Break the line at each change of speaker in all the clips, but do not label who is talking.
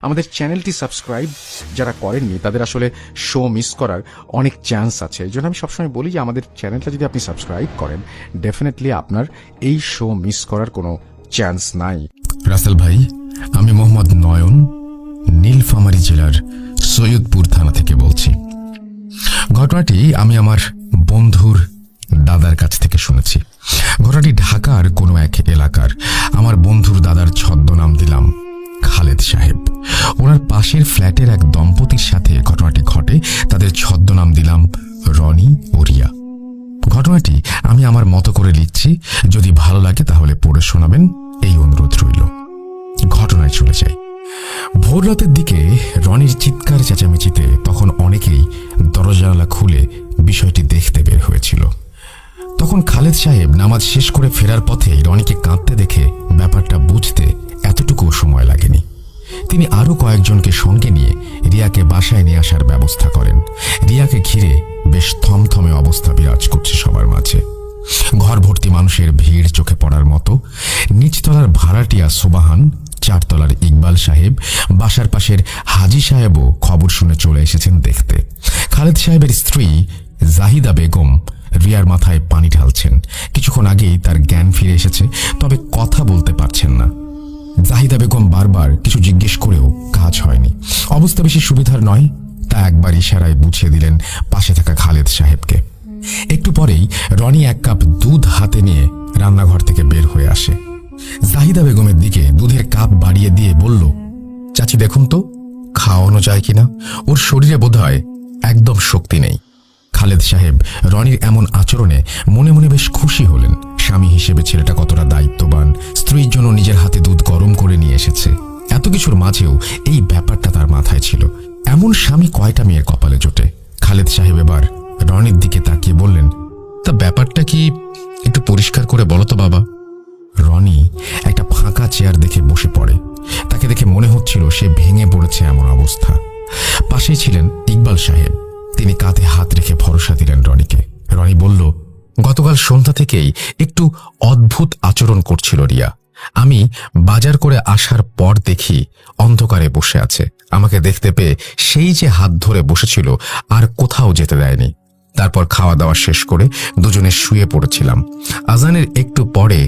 আমাদের চ্যানেলটি সাবস্ক্রাইব যারা করেননি তাদের আসলে শো মিস করার অনেক চান্স আছে। এই জন্য আমি সবসময় বলি যে আমাদের চ্যানেলটা যদি আপনি সাবস্ক্রাইব করেন ডেফিনেটলি আপনার এই শো মিস করার কোনো চান্স নাই।
রাসেল ভাই, আমি মোহাম্মদ নয়ন, নীলফামারী জেলার সৈয়দপুর থানা থেকে বলছি। ঘটনাটি আমি আমার বন্ধুর দাদার কাছ থেকে শুনেছি। ঘটনাটি ঢাকার কোনো এক এলাকার। আমার বন্ধুর দাদার ছদ্মনাম দিলাম খালেদ সাহেব। ওনার পাশের ফ্ল্যাটের এক দম্পতির সাথে ঘটনাটি ঘটে। তাদের ছদ্মনাম দিলাম রনি ও রিয়া। ঘটনাটি আমি আমার মতো করে লিখছি, যদি ভালো লাগে তাহলে পড়ে শোনাবেন, এই অনুরোধ রইল। ঘটনায় চলে যাই। ভোর রাতের দিকে রনির চিৎকার চেঁচামেচিতে তখন অনেকেই দরজা জানালা খুলে বিষয়টি দেখতে বের হয়েছিল। তখন খালেদ সাহেব নামাজ শেষ করে ফেরার পথে রনিকে কাঁদতে দেখে ব্যাপারটা বুঝতে এতটুকু সময় লাগেনি। তিনি আরো কয়েকজনকে সঙ্গে নিয়ে রিয়াকে বাসায় নিয়ে আসার ব্যবস্থা করেন। রিয়াকে ঘিরে বেশ থমথমে অবস্থা বিরাজ করছে সবার মাঝে। ঘর ভর্তি মানুষের ভিড় চোখে পড়ার মতো। নিচতলার ভাড়াটিয়া সুবাহান, চারতলার ইকবাল সাহেব, বাসার পাশের হাজি সাহেবও খবর শুনে চলে এসেছেন দেখতে। খালেদ সাহেবের স্ত্রী জাহিদা বেগম রিয়ার মাথায় পানি ঢালছেন। কিছুক্ষণ আগেই তার জ্ঞান ফিরে এসেছে, তবে কথা বলতে পারছেন না। জাহিদা বেগম বারবার কিছু জিজ্ঞেস করেও কাজ হয়নি। অবস্থা বেশি সুবিধার নয়, তা একবার ইশারায় বুঝিয়ে দিলেন পাশে থাকা খালেদ সাহেবকে। একটু পরেই রনি এক কাপ দুধ হাতে নিয়ে রান্নাঘর থেকে বের হয়ে আসে। জাহিদা বেগমের দিকে দুধের কাপ বাড়িয়ে দিয়ে বলল, চাচি দেখুন তো খাওয়ানো যায় কিনা, ওর শরীরে বোধহয় একদম শক্তি নেই। খালেদ সাহেব রনির এমন আচরণে মনে মনে বেশ খুশি হলেন। স্বামী হিসেবে ছেলেটা কতটা দায়িত্ববান, স্ত্রীর জন্য নিজের হাতে দুধ গরম করে নিয়ে এসেছে। এত কিছুর মাঝেও এই ব্যাপারটা তার মাথায় ছিল। এমন স্বামী কয়টা মেয়ের কপালে জোটে। খালেদ সাহেব এবার রনির দিকে তাকিয়ে বললেন, তা ব্যাপারটা কি একটু পরিষ্কার করে বলো তো বাবা। রনি একটা ফাঁকা চেয়ার দেখে বসে পড়ে। তাকে দেখে মনে হচ্ছিল সে ভেঙে পড়েছে এমন অবস্থা। পাশেই ছিলেন ইকবাল সাহেব। তিনি কাঁধে হাত রেখে ভরসা দিলেন রনিকে। রনি বলল, গতকাল সন্ধ্যা থেকেই একটু অদ্ভুত আচরণ করছিল রিয়া। আমি বাজার করে আসার পর দেখি অন্ধকারে বসে আছে। আমাকে দেখতে পেয়ে সেই যে হাত ধরে বসেছিল আর কোথাও যেতে দেয়নি। তারপর খাওয়া দাওয়া শেষ করে দুজনে শুয়ে পড়েছিলাম। আজানের একটু পরে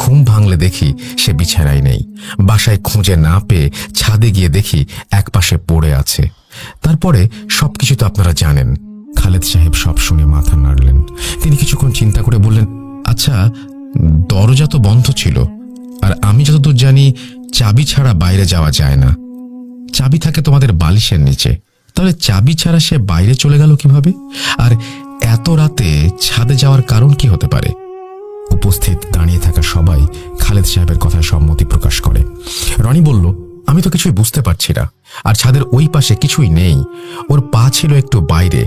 ঘুম ভাঙলে দেখি সে বিছানায় নেই। বাসায় খুঁজে না পেয়ে ছাদে গিয়ে দেখি একপাশে পড়ে আছে। তারপরে সবকিছু তো আপনারা জানেন। খালেদ সাহেব সব শুনে মাথা নাড়লেন। তিনি কিছুক্ষণ চিন্তা করে বললেন, আচ্ছা দরজা তো বন্ধ ছিল, আর আমি যতদূর জানি চাবি ছাড়া বাইরে যাওয়া যায় না। চাবি থাকে তোমাদের বালিশের নিচে, তাহলে চাবি ছাড়া সে বাইরে চলে গেল কিভাবে? আর এত রাতে ছাদে যাওয়ার কারণ কি হতে পারে? উপস্থিত দাঁড়িয়ে থাকা সবাই খালেদ সাহেবের কথায় সম্মতি প্রকাশ করে। রনি বলল, আমি তো কিছুই বুঝতে পারছি না, আর ছাদের ওই পাশে কিছুই নেই। ওর পা ছিল একটু বাইরে,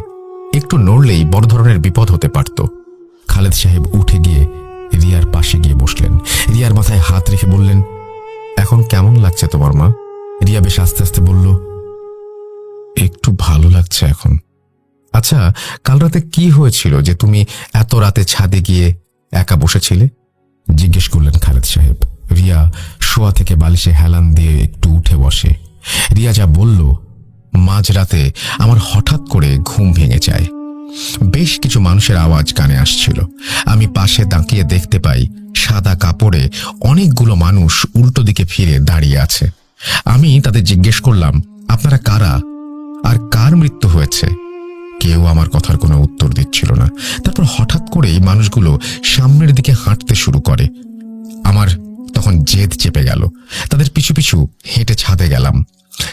একটু নড়লেই বড় ধরনের বিপদ হতে পারত। খালেদ সাহেব উঠে গিয়ে রিয়ার পাশে গিয়ে বসলেন। রিয়ার মাথায় হাত রেখে বললেন, এখন কেমন লাগছে তোমার মা? রিয়া বেশ আস্তে আস্তে বলল, একটু ভালো লাগছে এখন। আচ্ছা, কাল রাতে কি হয়েছিল যে তুমি এত রাতে ছাদে গিয়ে একা বসেছিলে? জিজ্ঞেস করলেন খালেদ সাহেব। রিয়া শোয়া থেকে বালিশে হেলান দিয়ে একটু উঠে বসে। রিয়া যা বলল, মাঝরাতে আমার হঠাৎ করে ঘুম ভেঙে যায়। বেশ কিছু মানুষের আওয়াজ কানে আসছিল। আমি পাশে তাকিয়ে দেখতে পাই সাদা কাপড়ে অনেকগুলো মানুষ উল্টো দিকে ফিরে দাঁড়িয়ে আছে। আমি তাদের জিজ্ঞেস করলাম, আপনারা কারা আর কার মৃত্যু হয়েছে? কেউ আমার কথার কোনো উত্তর দিচ্ছিল না। তারপর হঠাৎ করেই মানুষগুলো সামনের দিকে হাঁটতে শুরু করে। আমার তখন জেদ চেপে গেল। তাদের পিছু পিছু হেঁটে ছাদে গেলাম।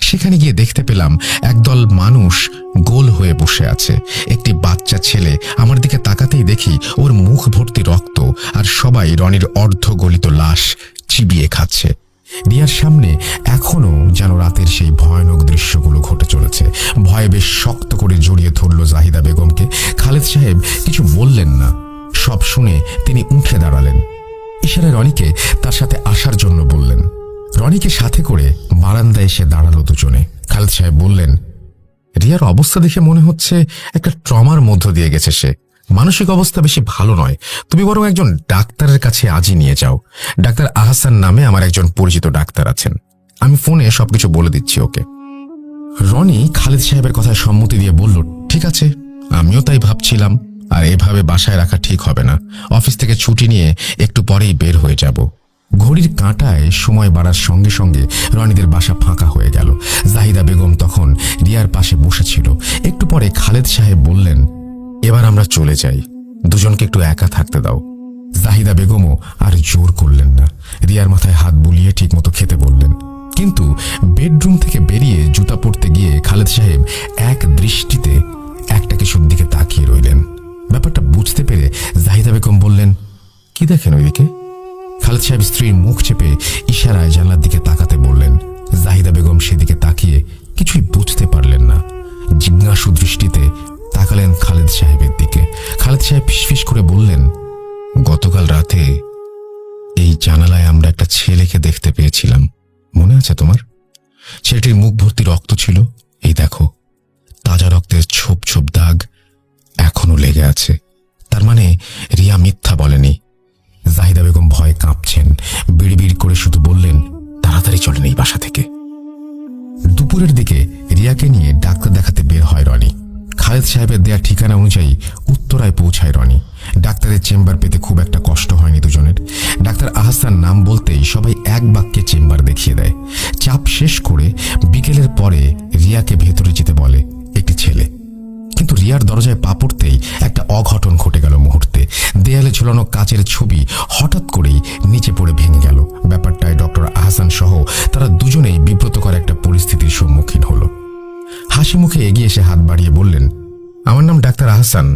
সেখানে গিয়ে দেখতে পেলাম একদল মানুষ গোল হয়ে বসে আছে। একটি বাচ্চা ছেলে আমার দিকে তাকাতেই দেখি ওর মুখ ভর্তি রক্ত, আর সবাই রনির অর্ধ গলিত লাশ চিবিয়ে খাচ্ছে। রিয়ার সামনে এখনো যেন রাতের সেই ভয়ানক দৃশ্যগুলো ঘটে চলেছে। ভয়ে বেশ শক্ত করে জড়িয়ে ধরল জাহিদা বেগমকে। খালেদ সাহেব কিছু বললেন না। সব শুনে তিনি উঠে দাঁড়ালেন। ইশারায় রনিকে তার সাথে আসার জন্য বললেন। রনিকে সাথে করে বারান্দায় এসে দাঁড়ালো দুজনে। খালেদ সাহেব বললেন, রিয়ার অবস্থা দেখে মনে হচ্ছে একটা ট্রমার মধ্য দিয়ে গেছে সে। মানসিক অবস্থা বেশি ভালো নয়। তুমি বরং একজন ডাক্তারের কাছে আজই নিয়ে যাও। ডাক্তার আহসান নামে আমার একজন পরিচিত ডাক্তার আছেন। আমি ফোনে সবকিছু বলে দিচ্ছি ওকে। রনি খালেদ সাহেবের কথায় সম্মতি দিয়ে বলল, ঠিক আছে, আমিও তাই ভাবছিলাম। আর এভাবে বাসায় রাখা ঠিক হবে না। অফিস থেকে ছুটি নিয়ে একটু পরেই বের হয়ে যাব। ঘড়ির কাঁটায় সময় বাড়ার সঙ্গে সঙ্গে রনিদের বাসা ফাঁকা হয়ে গেল। জাহিদা বেগম তখন রিয়ার পাশে বসেছিল। একটু পরে খালেদ সাহেব বললেন, এবার আমরা চলে যাই, দুজনকে একটু একা থাকতে দাও। জাহিদা বেগমও আর জোর করলেন না। রিয়ার মাথায় হাত বুলিয়ে ঠিক মতো খেতে বললেন। কিন্তু বেডরুম থেকে বেরিয়ে জুতা পরতে গিয়ে খালেদ সাহেব এক দৃষ্টিতে একটা কিছুর দিকে তাকিয়ে রইলেন। ব্যাপারটা বুঝতে পেরে জাহিদা বেগম বললেন, কি দেখেন ওইদিকে? খালেদ সাহেব স্ত্রীর মুখ চেপে ইশারায় জানলার দিকে তাকাতে বললেন। জাহিদা বেগম সেদিকে তাকিয়ে কিছুই বুঝতে পারলেন না। জিজ্ঞাসু দৃষ্টিতে তাকালেন খালেদ সাহেবের দিকে। খালেদ সাহেব ফিসফিস করে বললেন, গতকাল রাতে এই জানালায় আমরা একটা ছেলেকে দেখতে পেয়েছিলাম, মনে আছে তোমার? ছেলেটির মুখ ভর্তি রক্ত ছিল, এই দেখো তাজা রক্তের ছোপ ছোপ দাগ এখনো লেগে আছে। তার মানে রিয়া মিথ্যা বলেনি। জাহিদা বেগম ভয়ে কাঁপছেন, বিড়বিড় করে শুধু বললেন, তাড়াতাড়ি চলেন এই বাসা থেকে। দুপুরের দিকে রিয়াকে নিয়ে ডাক্তার দেখাতে বের হয় রনি। খালেদ সাহেবের দেয়া ঠিকানা অনুযায়ী উত্তরায় পৌঁছায় রনি। ডাক্তারের চেম্বার পেতে খুব একটা কষ্ট হয়নি দুজনের। ডাক্তার আহসান নাম বলতেই সবাই এক বাক্যে চেম্বার দেখিয়ে দেয়। চাপ শেষ করে বিকেলের পরে রিয়াকে ভেতরে যেতে বলে একটি ছেলে। কিন্তু রিয়ার দরজায় পা পড়তেই একটা অঘটন ঘটে গেল মুহূর্তে। দেয়ালে ঝুলানো কাচের ছবি হঠাৎ করেই নিচে পড়ে ভেঙে গেল। ব্যাপারটায় ডক্টর আহসান সহ তারা দুজনেই বিব্রতকর একটা পরিস্থিতির সম্মুখীন হলো। হাসি মুখে এগিয়ে এসে হাত বাড়িয়ে বললেন, আমার নাম ডাক্তার আহসান।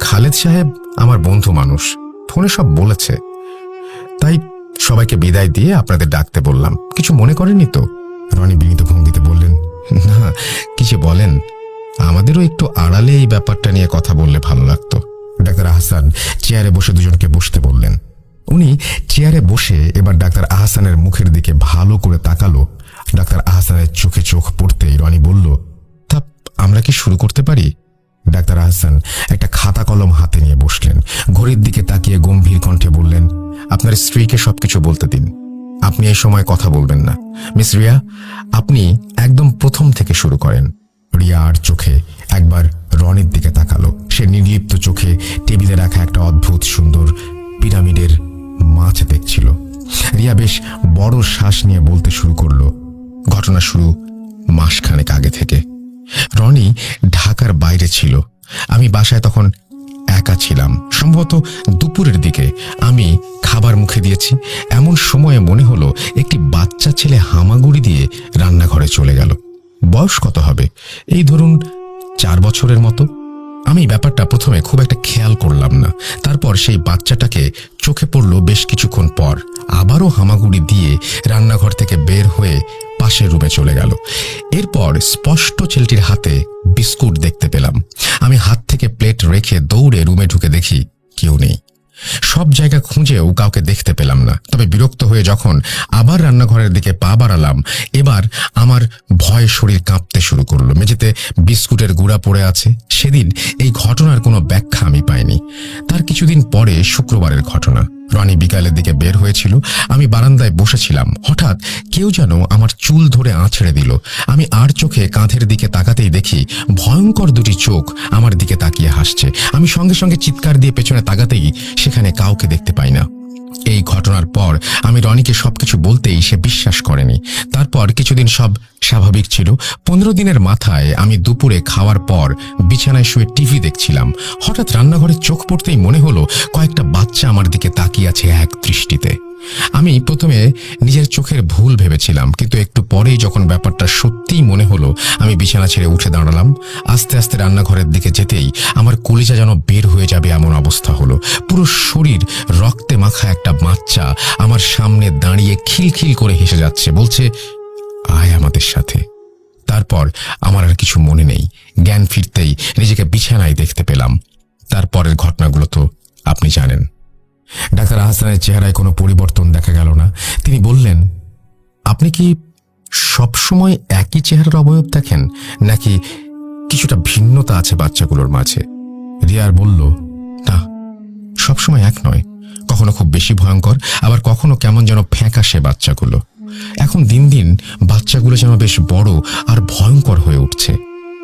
খালেদ সাহেব আমার বন্ধু মানুষ, ফোনে সব বলেছে, তাই সবাইকে বিদায় দিয়ে আপনাদের ডাকতে বললাম। কিছু মনে করেননি তো? রনি বিনীত ভঙ্গিতে বললেন, না, কিছু বলেন, আমাদেরও একটু আড়ালে এই ব্যাপারটা নিয়ে কথা বললে ভালো লাগতো। ডাক্তার আহসান চেয়ারে বসে দুজনকে বসতে বললেন। উনি চেয়ারে বসে এবার ডাক্তার আহসানের মুখের দিকে ভালো করে তাকালো। ডাক্তার আহসানের চোখে চোখ পড়তেই রনি বলল, তা আমরা কি শুরু করতে পারি? ডাক্তার আহসান একটা খাতা কলম হাতে নিয়ে বসলেন। ঘড়ির দিকে তাকিয়ে গম্ভীর কণ্ঠে বললেন, আপনার স্ত্রীকে সবকিছু বলতে দিন, আপনি এই সময় কথা বলবেন না। মিস রিয়া, আপনি একদম প্রথম থেকে শুরু করেন। রিয়া আর চোখে একবার রনির দিকে তাকালো। সে নির্লিপ্ত চোখে টেবিলে রাখা একটা অদ্ভুত সুন্দর পিরামিডের মাছ দেখছিল। রিয়া বেশ বড় শ্বাস নিয়ে বলতে শুরু করলো, ঘটনা শুরু মাসখানেক আগে থেকে। রনি ঢাকার বাইরে ছিল, আমি বাসায় তখন একা ছিলাম। সম্ভবত দুপুরের দিকে আমি খাবার মুখে দিয়েছি। এমন সময়ে মনে হলো একটি বাচ্চা ছেলে হামাগুড়ি দিয়ে রান্নাঘরে চলে গেল। বয়স কত হবে, এই ধরুন 4 বছরের মতো। আমি ব্যাপারটা প্রথমে খুব একটা খেয়াল করলাম না। তারপর সেই বাচ্চাটাকে চোখে পড়ল বেশ কিছুক্ষণ পর। আবারও হামাগুড়ি দিয়ে রান্নাঘর থেকে বের হয়ে পাশের রুমে চলে গেল। এরপর স্পষ্ট ছেলেটির হাতে বিস্কুট দেখতে পেলাম। আমি হাত থেকে প্লেট রেখে দৌড়ে রুমে ঢুকে দেখি কেউ নেই। সব জায়গা খুঁজেও কাউকে দেখতে পেলাম না। তবে বিরক্ত হয়ে যখন আবার রান্নাঘরের দিকে পা বাড়ালাম, এবার আমার ভয়ে শরীর কাঁপতে শুরু করলো। মেঝেতে বিস্কুটের গুঁড়া পড়ে আছে। সেদিন এই ঘটনার কোনো ব্যাখ্যা আমি পাইনি। তার কিছুদিন পরে শুক্রবারের ঘটনা। রনি বিকালের দিকে বের হয়েছিল, আমি বারান্দায় বসেছিলাম। হঠাৎ কেউ যেন আমার চুল ধরে আঁচড়ে দিল। আমি আর চোখে কাঁধের দিকে তাকাতেই দেখি ভয়ঙ্কর দুটি চোখ আমার দিকে তাকিয়ে হাসছে। আমি সঙ্গে সঙ্গে চিৎকার দিয়ে পেছনে তাকাতেই সেখানে কাউকে দেখতে পাই না। এই ঘটনার পর আমি রনিকে সবকিছু বলতেই সে বিশ্বাস করেনি। তারপর কিছুদিন সব স্বাভাবিক ছিল। 15 দিনের মাথায় আমি দুপুরে খাওয়ার পর বিছানায় শুয়ে টিভি দেখছিলাম। হঠাৎ রান্নাঘরে চোখ পড়তেই মনে হলো কয়েকটা বাচ্চা আমার দিকে তাকিয়ে আছে এক দৃষ্টিতে। আমি প্রথমে নিজের চোখের ভুল ভেবেছিলাম, কিন্তু একটু পরেই যখন ব্যাপারটা সত্যিই মনে হলো, আমি বিছানা ছেড়ে উঠে দাঁড়ালাম। আস্তে আস্তে রান্নাঘরের দিকে যেতেই আমার কলিজা যেন বের হয়ে যাবে এমন অবস্থা হলো। পুরো শরীর রক্তে মাখা একটা বাচ্চা আমার সামনে দাঁড়িয়ে খিলখিল করে হেসে যাচ্ছে, বলছে, আয় আমাদের সাথে। তারপর আমার আর কিছু মনে নেই। জ্ঞান ফিরতেই নিজেকে বিছানায় দেখতে পেলাম। তারপরের ঘটনাগুলো তো আপনি জানেন। ডাক্তার আহসানের চেহারায় কোনো পরিবর্তন দেখা গেল না। তিনি বললেন, আপনি কি সবসময় একই চেহারার অবয়ব দেখেন, নাকি কিছুটা ভিন্নতা আছে বাচ্চাগুলোর মাঝে? রিয়ার বলল, না, সবসময় এক নয়। কখনো খুব বেশি ভয়ঙ্কর, আবার কখনো কেমন যেন ফ্যাকাশে বাচ্চাগুলো। এখন দিন দিন বাচ্চাগুলো যেন বেশ বড় আর ভয়ঙ্কর হয়ে উঠছে।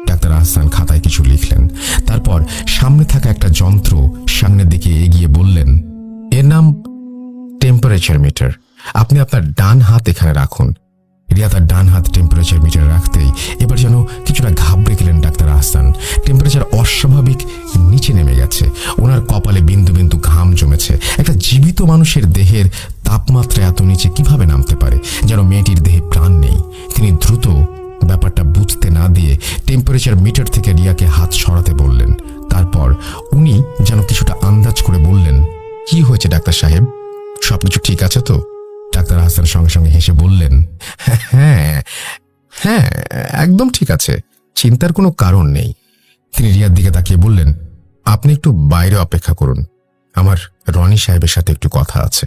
ডাক্তার আহসান খাতায় কিছু লিখলেন, তারপর সামনে থাকা একটা যন্ত্র সামনের দিকে এগিয়ে বললেন, এর নাম টেম্পারেচার মিটার। আপনি আপনার ডান হাত এখানে রাখুন। রিয়া তার ডান হাত টেম্পারেচার মিটারে রাখতেই এবার যেন কিছুটা ঘাবড়ে গেলেন ডাক্তার আহসান। টেম্পারেচার অস্বাভাবিক নিচে নেমে গেছে, ওনার কপালে বিন্দু বিন্দু ঘাম জমেছে। একটা জীবিত মানুষের দেহের তাপমাত্রা এত নিচে কিভাবে নামতে পারে, যেন মেয়েটির দেহে প্রাণ নেই। তিনি দ্রুত ব্যাপারটা বুঝতে না দিয়ে টেম্পারেচার মিটার থেকে রিয়াকে হাত সরাতে বললেন। তারপর উনি যেন কিছুটা আন্দাজ করে বললেন, কি হয়েছে ডাক্তার সাহেব, সবকিছু ঠিক আছে তো? ডাক্তার আহসান সঙ্গে সঙ্গে হেসে বললেন, হ্যাঁ হ্যাঁ, একদম ঠিক আছে, চিন্তার কোনো কারণ নেই। তিনি রিয়ার দিকে তাকিয়ে বললেন, আপনি একটু বাইরে অপেক্ষা করুন, আমার রনি সাহেবের সাথে একটু কথা আছে।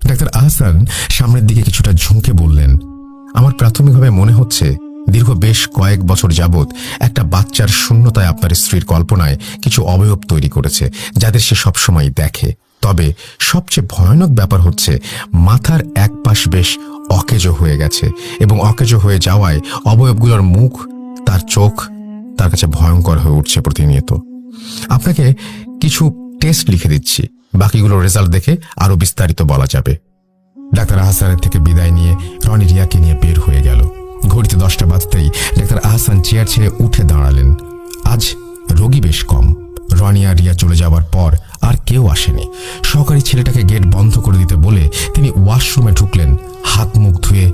ডাক্তার আহসান সামনের দিকে কিছুটা ঝুঁকে বললেন, আমার প্রাথমিকভাবে মনে হচ্ছে দীর্ঘ বেশ কয়েক বছর যাবৎ একটা বাচ্চার শূন্যতায় আপনার স্ত্রীর কল্পনায় কিছু অবয়ব তৈরি করেছে, যাদের সে সবসময় দেখে। তবে সবচেয়ে ভয়ানক ব্যাপার হচ্ছে মাথার এক পাশ বেশ অকেজো হয়ে গেছে, এবং অকেজো হয়ে যাওয়ায় অবয়বগুলোর মুখ, তার চোখ তার কাছে ভয়ঙ্কর হয়ে উঠছে প্রতিনিয়ত। আপনাকে কিছু টেস্ট লিখে দিচ্ছি, বাকিগুলোর রেজাল্ট দেখে আরো বিস্তারিত বলা যাবে। ডাক্তার আহসানের থেকে বিদায় নিয়ে রনি রিয়াকে নিয়ে বের হয়ে গেল। ঘড়িতে 10টা বাজতেই ডাক্তার আহসান চেয়ার ছেড়ে উঠে দাঁড়ালেন। আজ রোগী বেশ কম। রনি আর রিয়া চলে যাওয়ার পর আর কেউ আসেনি। সহকারী ছেলেটাকে গেট বন্ধ করে দিতে বলে তিনি ওয়াশরুমে ঢুকলেন হাত মুখ ধুয়ে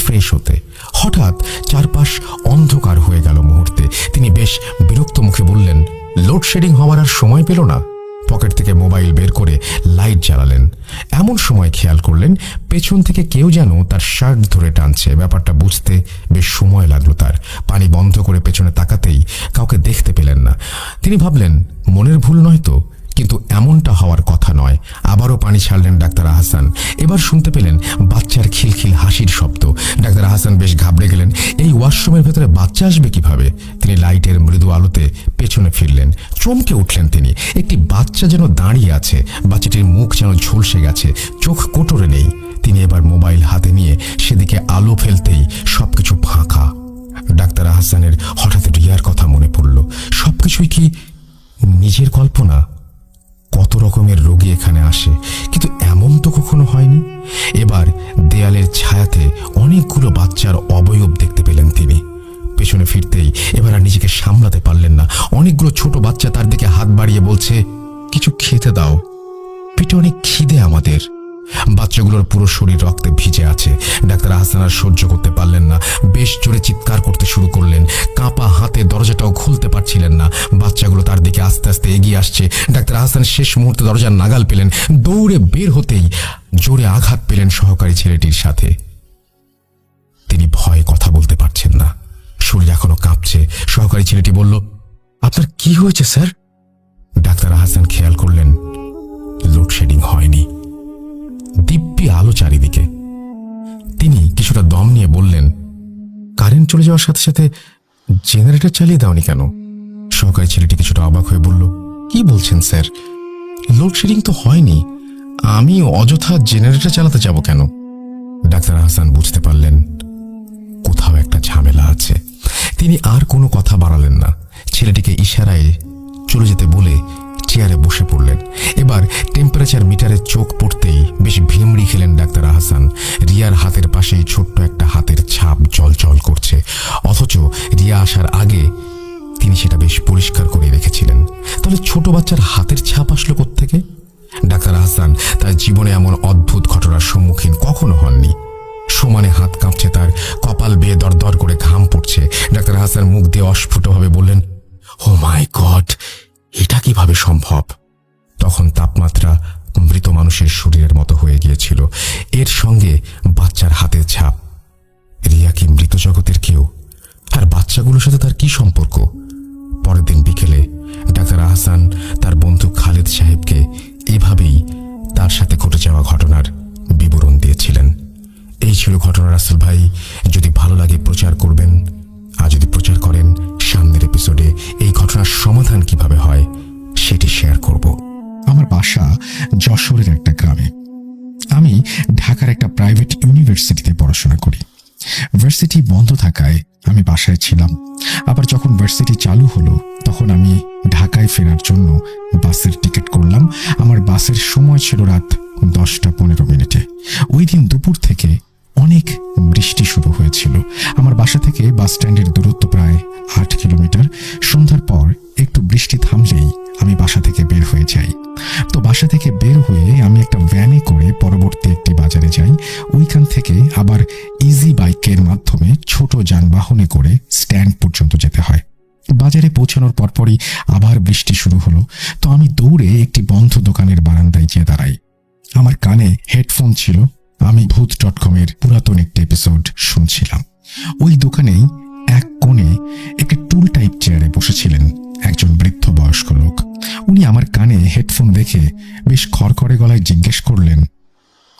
ফ্রেশ হতে। হঠাৎ চারপাশ অন্ধকার হয়ে গেল মুহূর্তে। তিনি বেশ বিরক্ত মুখে বললেন, লোডশেডিং হওয়ার আর সময় পেল না। পকেট থেকে মোবাইল বের করে লাইট জ্বালালেন। এমন সময় খেয়াল করলেন পেছন থেকে কেউ যেন তার শার্ট ধরে টানছে। ব্যাপারটা বুঝতে বেশ সময় লাগলো তার। পানি বন্ধ করে পেছনে তাকাতেই কাউকে দেখতে পেলেন না। তিনি ভাবলেন মনের ভুল নয় তো, কিন্তু এমনটা হওয়ার কথা নয়। আবারও পানি ছাড়লেন ডাক্তার আহসান। এবার শুনতে পেলেন বাচ্চার খিলখিল হাসির শব্দ। ডাক্তার আহসান বেশ ঘাবড়ে গেলেন, এই ওয়াশরুমের ভেতরে বাচ্চা আসবে কিভাবে? তিনি লাইটের মৃদু আলোতে পেছনে ফিরলেন। চমকে উঠলেন তিনি, একটি বাচ্চা যেন দাঁড়িয়ে আছে। বাচ্চাটির মুখ যেন ঝলসে গেছে, চোখ কোটরে নেই। তিনি এবার মোবাইল হাতে নিয়ে সেদিকে আলো ফেলতেই সবকিছু ফাঁকা। ডাক্তার আহসানের হঠাৎ রিয়ার কথা মনে পড়ল। সবকিছুই কি নিজের কল্পনা? কত রকমের রোগী এখানে আসে, কিন্তু এমন তো কখনো হয়নি। এবার দেয়ালের ছায়াতে অনেকগুলো বাচ্চার অবয়ব দেখতে পেলেন তিনি। পেছনে ফিরতেই এবার আর নিজেকে সামলাতে পারলেন না। অনেকগুলো ছোট বাচ্চা তার দিকে হাত বাড়িয়ে বলছে, কিছু খেতে দাও, পেটে অনেক খিদে আমাদের। বাচ্চাগুলোর পুরো শরীর রক্তে ভিজে আছে। ডাক্তার আহসান আর সহ্য করতে পারলেন না, বেশ জোরে চিৎকার করতে শুরু করলেন। কাঁপা হাতে দরজাটাও খুলতে পারছিলেন না। বাচ্চাগুলো তার দিকে আস্তে আস্তে এগিয়ে আসছে। ডাক্তার আহসান শেষ মুহূর্তে দরজার নাগাল পেলেন। দৌড়ে বের হতেই জোরে আঘাত পেলেন সহকারী ছেলেটির সাথে। তিনি ভয়ে কথা বলতে পারছেন না, শরীর এখনো কাঁপছে। সহকারী ছেলেটি বলল, আপনার কি হয়েছে স্যার? ডাক্তার আহসান খেয়াল করলেন লোডশেডিং হয়নি, দিব্যি আলো চারিদিকে। তিনি কিছুটা দম নিয়ে বললেন, কারেন্ট চলে যাওয়ার সাথে সাথে জেনারেটর চালিয়ে দাওনি কেন? সহকারী ছেলেটি কিছুটা অবাক হয়ে বলল, কি বলছেন স্যার, লোডশেডিং তো হয়নি, আমি অযথা জেনারেটর চালাতে যাব কেন? ডাক্তার আহসান বুঝতে পারলেন কোথাও একটা ঝামেলা আছে। তিনি আর কোনো কথা বাড়ালেন না। ছেলেটিকে ইশারায় চলে যেতে বলে চেয়ারে বসে পড়লেন। এবার টেম্পারেচার মিটারে চোখ পড়তেই বেশ ভিমড়ি খেলেন ডাক্তার আহসান। রিয়ার হাতের পাশেই ছোট্ট একটা হাতের ছাপ জলজল করছে, অথচ রিয়া আসার আগে তিনি সেটা বেশ পরিষ্কার করে রেখেছিলেন। তাহলে ছোট বাচ্চার হাতের ছাপ আসলো কোত্থেকে? ডাক্তার আহসান তার জীবনে এমন অদ্ভুত ঘটনার সম্মুখীন কখনো হননি। সমানে হাত কাঁপছে তার, কপাল বেয়ে দরদর করে ঘাম পড়ছে। ডাক্তার আহসান মুখ দিয়ে অস্ফুটভাবে বললেন, ও মাই গড, এটা কিভাবে সম্ভব? তখন তাপমাত্রা মৃত মানুষের শরীরের মতো হয়ে গিয়েছিল, এর সঙ্গে বাচ্চার হাতের ছাপ। রিয়া কি মৃত জগতের কেউ? আর বাচ্চাগুলোর সাথে তার কি সম্পর্ক? পরের দিন বিকেলে ডাক্তার আহসান তার বন্ধু খালেদ সাহেবকে এভাবেই তার সাথে ঘটে যাওয়া ঘটনার বিবরণ দিয়েছিলেন। এই ছিল ঘটনা রাসেল ভাই। যদি ভালো লাগে প্রচার করবেন, আর যদি প্রচার করেন সামনের এপিসোডে এই ঘটনার সমাধান কিভাবে হয় সেটি শেয়ার করব।
আমার বাসা যশোরের একটা গ্রামে। আমি ঢাকার একটা প্রাইভেট ইউনিভার্সিটিতে পড়াশোনা
পড়াশোনা করি। ভার্সিটি বন্ধ থাকায় আমি বাসায় ছিলাম। আবার যখন ভার্সিটি চালু হলো তখন আমি ঢাকায় ফেরার জন্য বাসের টিকিট করলাম। আমার বাসের সময় ছিল রাত 10:15। ওই দিন দুপুর থেকে অনেক বৃষ্টি শুরু হয়েছিল। আমার বাসা থেকে বাস স্ট্যান্ডের দূরত্ব প্রায় 8 কিলোমিটার। সন্ধ্যার পর একটু বৃষ্টি থামলেই আমি বাসা থেকে বের হয়ে যাই। তো বাসা থেকে বের হয়ে আমি একটা ভ্যানে করে পরবর্তী একটি বাজারে যাই। ওইখান থেকে আবার ইজি বাইকের মাধ্যমে ছোট যানবাহনে করে স্ট্যান্ড পর্যন্ত যেতে হয়। বাজারে পৌঁছানোর পরপরই আবার বৃষ্টি শুরু হলো। তো আমি দৌড়ে একটি বন্ধ দোকানের বারান্দায় গিয়ে দাঁড়াই। আমার কানে হেডফোন ছিল। আমি ভূত.com এর পুরাতন একটি এপিসোড শুনছিলাম। ওই দোকানেই এক কোণে একটি টুল টাইপ চেয়ারে বসেছিলেন একজন বৃদ্ধ বয়স্ক লোক। উনি আমার কানে হেডফোন দেখে বেশ খড়খড়ে গলায় জিজ্ঞেস করলেন,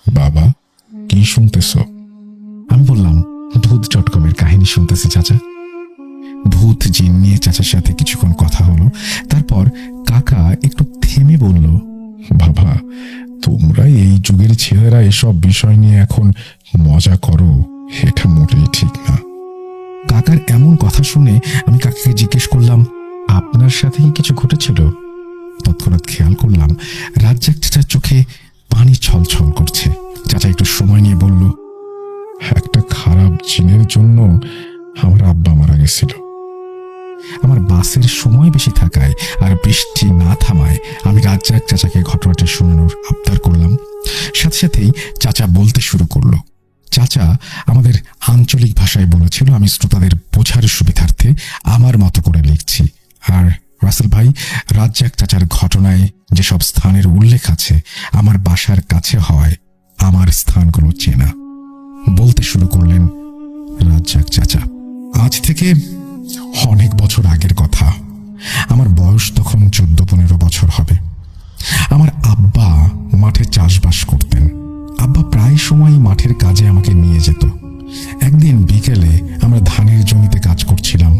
বাবা, কি শুনতেছ? আমি বললাম, ভূত.com এর কাহিনী শুনতেছি চাচা। ভূত জিন নিয়ে চাচার সাথে কিছুক্ষণ কথা হলো। তারপর কাকা একটু থেমে বলল, বাবা, তোমরা এই যুগের ছেলেরা এসব বিষয় নিয়ে এখন মজা করো, এটা মোটেই ঠিক না। কাকার এমন কথা শুনে আমি কাকাকে জিজ্ঞেস করলাম, আপনার সাথে কি কিছু ঘটেছিল? তৎক্ষণাৎ খেয়াল করলাম রাজ্জাক চাচার চোখে পানি ছলছল করছে। চাচা একটু সময় নিয়ে বলল, একটা খারাপ জিনের জন্য আমার আব্বা মারা গেছিল। আমার বাসের সময় বেশি থাকায় আর বৃষ্টি না থামায় আমি রাজ্জাক চাচাকে ঘটনাটি শোনানোর আবদার করলাম। সাথে সাথেই চাচা বলতে শুরু করলো। চাচা আমাদের আঞ্চলিক ভাষায় বলেছিল, আমি শ্রোতাদের বোঝার সুবিধার্থে আমার মতো করে লিখছি। আর রাসেল ভাই, রাজ্জাক চাচার ঘটনায় যেসব স্থানের উল্লেখ আছে আমার বাসার কাছে হয় আমার স্থানগুলো চেনা। বলতে শুরু করলেন রাজ্জাক চাচা, আজ থেকে অনেক বছর আগের কথা। আমার বয়স তখন 14-15 বছর হবে। আমার আব্বা মাঠে চাষবাস করতেন। আব্বা প্রায় সময় মাঠের কাজে আমাকে নিয়ে যেত। একদিন বিকেলে আমরা ধানের জমিতে কাজ করছিলাম।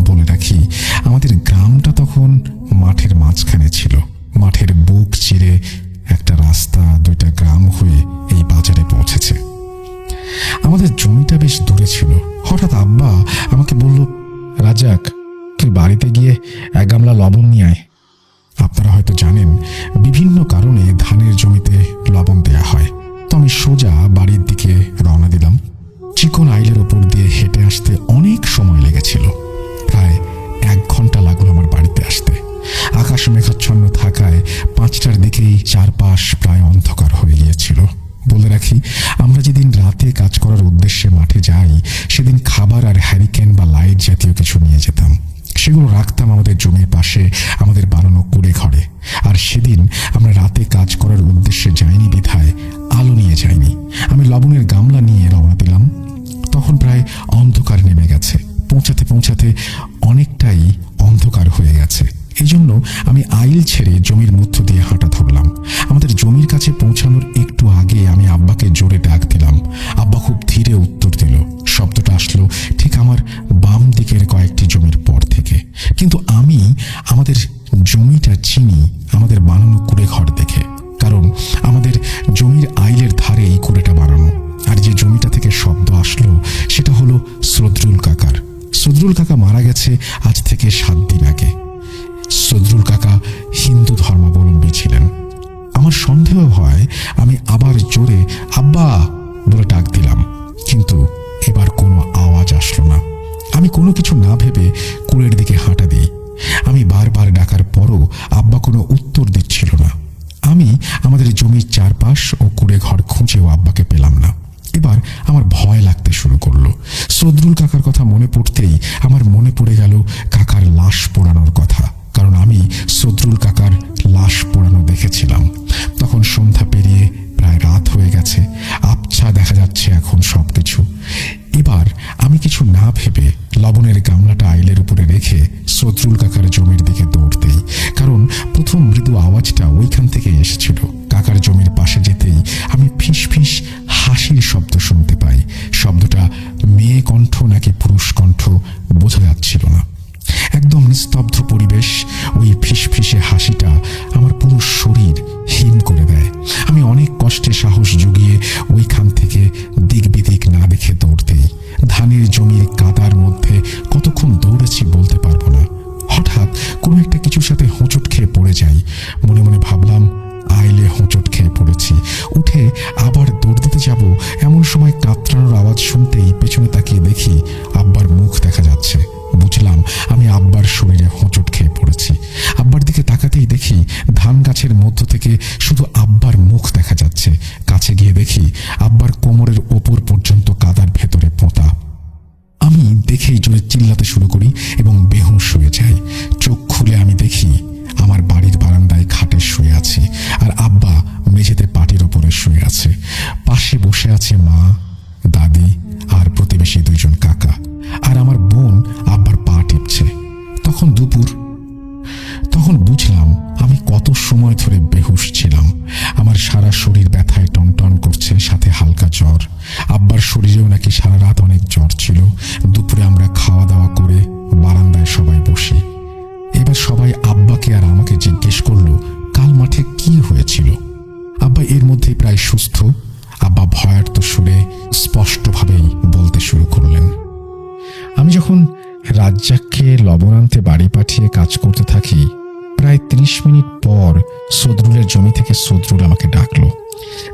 বলে রাখি, আমাদের গ্রামটা তখন মাঠের মাঝখানে ছিল। মাঠের বুক চিরে একটা রাস্তা 2টা গ্রাম হয়ে এই বাজারে পৌঁছেছে। আমাদের জমিটা বেশ দূরে ছিল। হঠাৎ আব্বা আমাকে বলল, রাজ্জাক, তুই বাড়িতে গিয়ে 1 গামলা লবণ নিয়ে আয়। আপনারা হয়তো জানেন, বিভিন্ন কারণে ধানের জমিতে লবণ দেয়া হয়। তো আমি সোজা বাড়ির দিকে রওনা দিলাম। চিকন আইলের ওপর দিয়ে হেঁটে আসতে অনেক সময় লেগেছিল। প্রায় 1 ঘন্টা লাগলো আমার বাড়িতে আসতে। আকাশ মেঘাচ্ছন্ন থাকায় 5টার দিকেই চারপাশ প্রায় অন্ধকার হয়ে গিয়েছিল। বলে রাখি, আমরা যেদিন রাতে কাজ করার উদ্দেশ্যে মাঠে যাই সেদিন খাবার আর হ্যারিকেন বা লাইট জাতীয় কিছু নিয়ে যেতাম। সেগুলো রাখতাম আমাদের জমির পাশে আমাদের বানানো কুড়ে ঘরে। আর সেদিন আমরা রাতে কাজ করার উদ্দেশ্যে যাইনি বিধায় আলো নিয়ে যাইনি। আমি লবণের গামলা নিয়ে রওনা দিলাম। তখন প্রায় অন্ধকার নেমে গেছে। পৌঁছাতে পৌঁছাতে অনেকটাই অন্ধকার হয়ে গেছে। এই জন্য আমি আইল ছেড়ে জমির মধ্য দিয়ে হাঁটা ধরলাম। আমাদের জমির কাছে পৌঁছানোর একটু আগে আমি আব্বাকে জোরে ডাক দিলাম। আব্বা খুব ধীরে উত্তর দিল। শব্দটা আসলো ঠিক আমার বাম দিকের কয়েকটি জমির পর থেকে। কিন্তু আমি আমাদের জমিটা চিনি আমাদের বানানো কুড়ে ঘর দেখে, কারণ আমাদের জমির আইলের ধারে এই কুড়েটা বানানো। আর যে জমিটা থেকে শব্দ আসলো সেটা হলো সদরুল কাকার। সদরুল কাকা মারা গেছে আজ থেকে 7 দিন আগে। সদরুল কাকা হিন্দু ধর্মাবলম্বী ছিলেন। আমার সন্দেহ হয় আমি আবার জোরে আব্বা বলে ডাক দিলাম, কিন্তু এবার কোনো আওয়াজ আসলো না। আমি কোনো কিছু না ভেবে কুড়ের দিকে হাঁটা দিই। আমি বারবার ডাকার পরও আব্বা কোনো উত্তর দিচ্ছিল না। আমি আমাদের জমির চারপাশ ও কুড়ে ঘর খুঁজেও আব্বাকে পেলাম না। এবার আমার ভয় লাগতে শুরু করলো। সদরুল কাকার কথা মনে পড়তেই আমার মনে পড়ে গেল কাকার লাশ পোড়ানোর কথা, কারণ আমি সদরুল কাকার লাশ পোড়ানো দেখেছিলাম। তখন সন্ধ্যা পেরিয়ে প্রায় রাত হয়ে গেছে। আবছা দেখা যাচ্ছে এখন সবকিছু। এবার আমি কিছু না ভেবে লবণের গামলাটা আইলের উপরে রেখে সদরুল কাকার জমির দিকে দৌড় দেই, কারণ প্রথম মৃদু আওয়াজটা ওইখান থেকে এসেছিল। কাকার জমির পাশে যেতেই আমি ফিস ফিস হাসির শব্দ শুনতে পাই। শব্দটা মেয়ে কণ্ঠ নাকি পুরুষ কণ্ঠ বোঝা যাচ্ছিল না। একদম নিস্তব্ধ পরিবেশ। ওই ফিসফিসে হাসিটা আমার পুরো শরীর হিম করে দেয়। আমি অনেক কষ্টে সাহস জুগিয়ে ওইখান থেকে দিক বিদিক না দেখে উঠে আবার দৌড় দিতে যাব, এমন সময় কাতরানোর আওয়াজ শুনতেই পেছনে তাকিয়ে দেখি আব্বার মুখ দেখা যাচ্ছে। বুঝলাম আমি আব্বার শরীরে হোঁচট খেয়ে পড়েছি। আব্বার দিকে তাকাতেই দেখি ধান গাছের মধ্য থেকে শুধু আব্বার মুখ দেখা যাচ্ছে। কাছে গিয়ে দেখি আব্বার কোমরের ওপর পর্যন্ত কাদার ভেতরে পোঁতা। আমি দেখেই জোরে চিল্লাতে শুরু করি এবং বেহুঁশ হয়ে যাই। চোখ খুলে আমি দেখি আমার বাড়ির বারান্দায় খাটে শুয়ে আছি, আর আব্বা মেঝেতে পাটির ওপরে শুয়ে আছে। পাশে বসে আছে মা, দাদি আর প্রতিবেশী 2 জন কাকা, আর আমার বোন আব্বার পা টিপছে। তখন দুপুর। তখন বুঝলাম আমি কত সময় ধরে বেহুশ ছিলাম। আমার সারা শরীর ব্যথায় টনটন করছে, সাথে হালকা জ্বর। আব্বার শরীরেও নাকি সারা রাত অনেক জ্বর ছিল। দুপুরে আমরা খাওয়া দাওয়া করে বারান্দায় সবাই বসি। এবার সবাই আব্বাকে আর আমাকে জিজ্ঞেস করলো কাল মাঠে কি হয়েছিল। আব্বা এর মধ্যে প্রায় সুস্থ। আব্বা ভয়ার্ত সুরে স্পষ্টভাবেই বলতে শুরু করলেন, আমি যখন রাজ্জাককে লবণ আনতে বাড়ি পাঠিয়ে কাজ করতে থাকি, প্রায় 30 মিনিট পর সদরুলের জমি থেকে সদরুল আমাকে ডাকলো।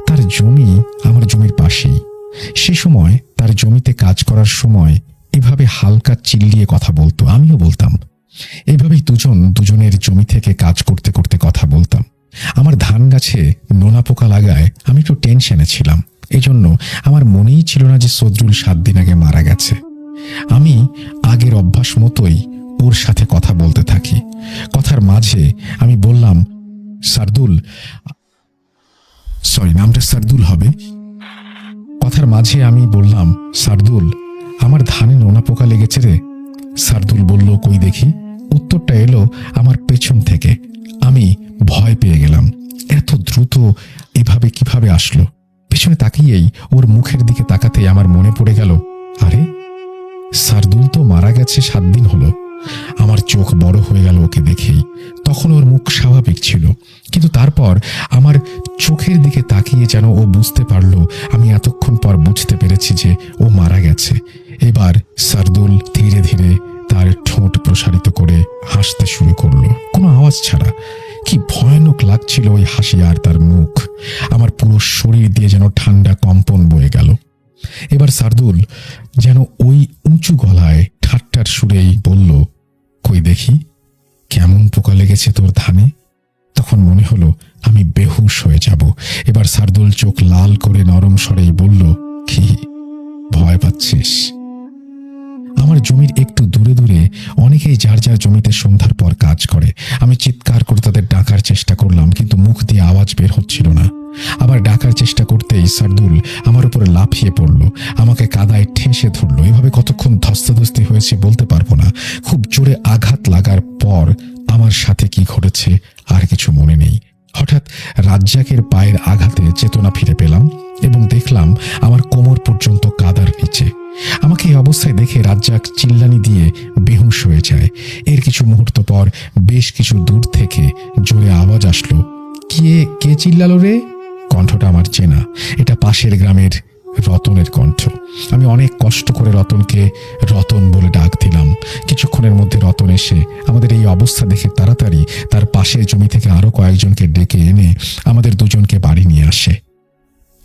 তার জমি আমার জমির পাশেই। সে সময় তার জমিতে কাজ করার সময় এভাবে হালকা চিল্লিয়ে কথা বলতো, আমিও বলতাম। এভাবেই দুজনের জমি থেকে কাজ করতে করতে কথা বলতাম। আমার ধান গাছে নোনা পোকা লাগায় আমি একটু টেনশনে ছিলাম। এজন্য আমার মনেই ছিল না যে সদরুল 7 দিন আগে মারা গেছে। আমি আগের অভ্যাস মতোই ওর সাথে কথা বলতে থাকি। কথার মাঝে আমি বললাম, সারদুল, নামটা সারদুল হবে। কথার মাঝে আমি বললাম, সারদুল, আমার ধানে নোনা পোকা লেগেছে রে। সারদুল বলল, কই দেখি। উত্তরটা এলো আমার পেছন থেকে। আমি ভয় পেয়ে গেলাম। এত দ্রুত এভাবে কিভাবে আসলো? পেছনে তাকিয়েই ওর মুখের দিকে তাকাতেই আমার মনে পড়ে গেল, আরে সারদুল তো মারা গেছে 7 দিন হলো। আমার চোখ বড় হয়ে গেল ওকে দেখেই। তখন ওর মুখ স্বাভাবিক ছিল, কিন্তু তারপর আমার চোখের দিকে তাকিয়ে যেন ও বুঝতে পারলো আমি এতক্ষণ পর বুঝতে পেরেছি যে ও মারা গেছে। এবার সারদুল ধীরে ধীরে তার ঠোঁট প্রসারিত করে হাসতে শুরু করলো, কোনো আওয়াজ ছাড়া। কি ভয়ানক লাগছিল ওই হাসি আর তার মুখ। আমার পুরো শরীর দিয়ে যেন ঠান্ডা কম্পন বয়ে গেল। এবার সারদুল যেন ওই উঁচু গলায় ঠাট্টার সুরেই বলল, কই দেখি কেমন পোকা লেগেছে তোর ধানে। তখন মনে হলো আমি বেহুশ হয়ে যাব। এবার সারদুল চোখ লাল করে নরম স্বরেই বলল, কি ভয় পাচ্ছিস? আমার জমির একটু দূরে দূরে অনেকেই যার যার জমিতে সন্ধ্যার পর কাজ করে। আমি চিৎকার করে তাদের ডাকার চেষ্টা করলাম, কিন্তু মুখ দিয়ে আওয়াজ বের হচ্ছিল না। আবার ডাকার চেষ্টা করতেই সারদুল আমার উপরে লাফিয়ে পড়ল, আমাকে কাদায় ঠেসে ধরলো। এভাবে কতক্ষণ ধস্তাধস্তি হয়েছে বলতে পারবো না। খুব জোরে আঘাত লাগার পর আমার সাথে কি ঘটেছে আর কিছু মনে নেই। হঠাৎ রাজ্জাকের পায়ের আঘাতে চেতনা ফিরে পেলাম এবং দেখলাম আমার কোমর পর্যন্ত কাদার নিচে। আমাকে এই অবস্থায় দেখে রাজ্জাক চিল্লানি দিয়ে বেহুশ হয়ে যায়। এর কিছু মুহূর্ত পর বেশ কিছু দূর থেকে জোরে আওয়াজ আসলো, কে চিল্লালো রে? কণ্ঠটা আমার চেনা। এটা পাশের গ্রামের রতনের কণ্ঠ। আমি অনেক কষ্ট করে রতনকে রতন বলে ডাক দিলাম। কিছুক্ষণের মধ্যে রতন এসে আমাদের এই অবস্থা দেখে তাড়াতাড়ি তার পাশের জমি থেকে আরো কয়েকজনকে ডেকে এনে আমাদের 2 জনকে বাড়ি নিয়ে আসে।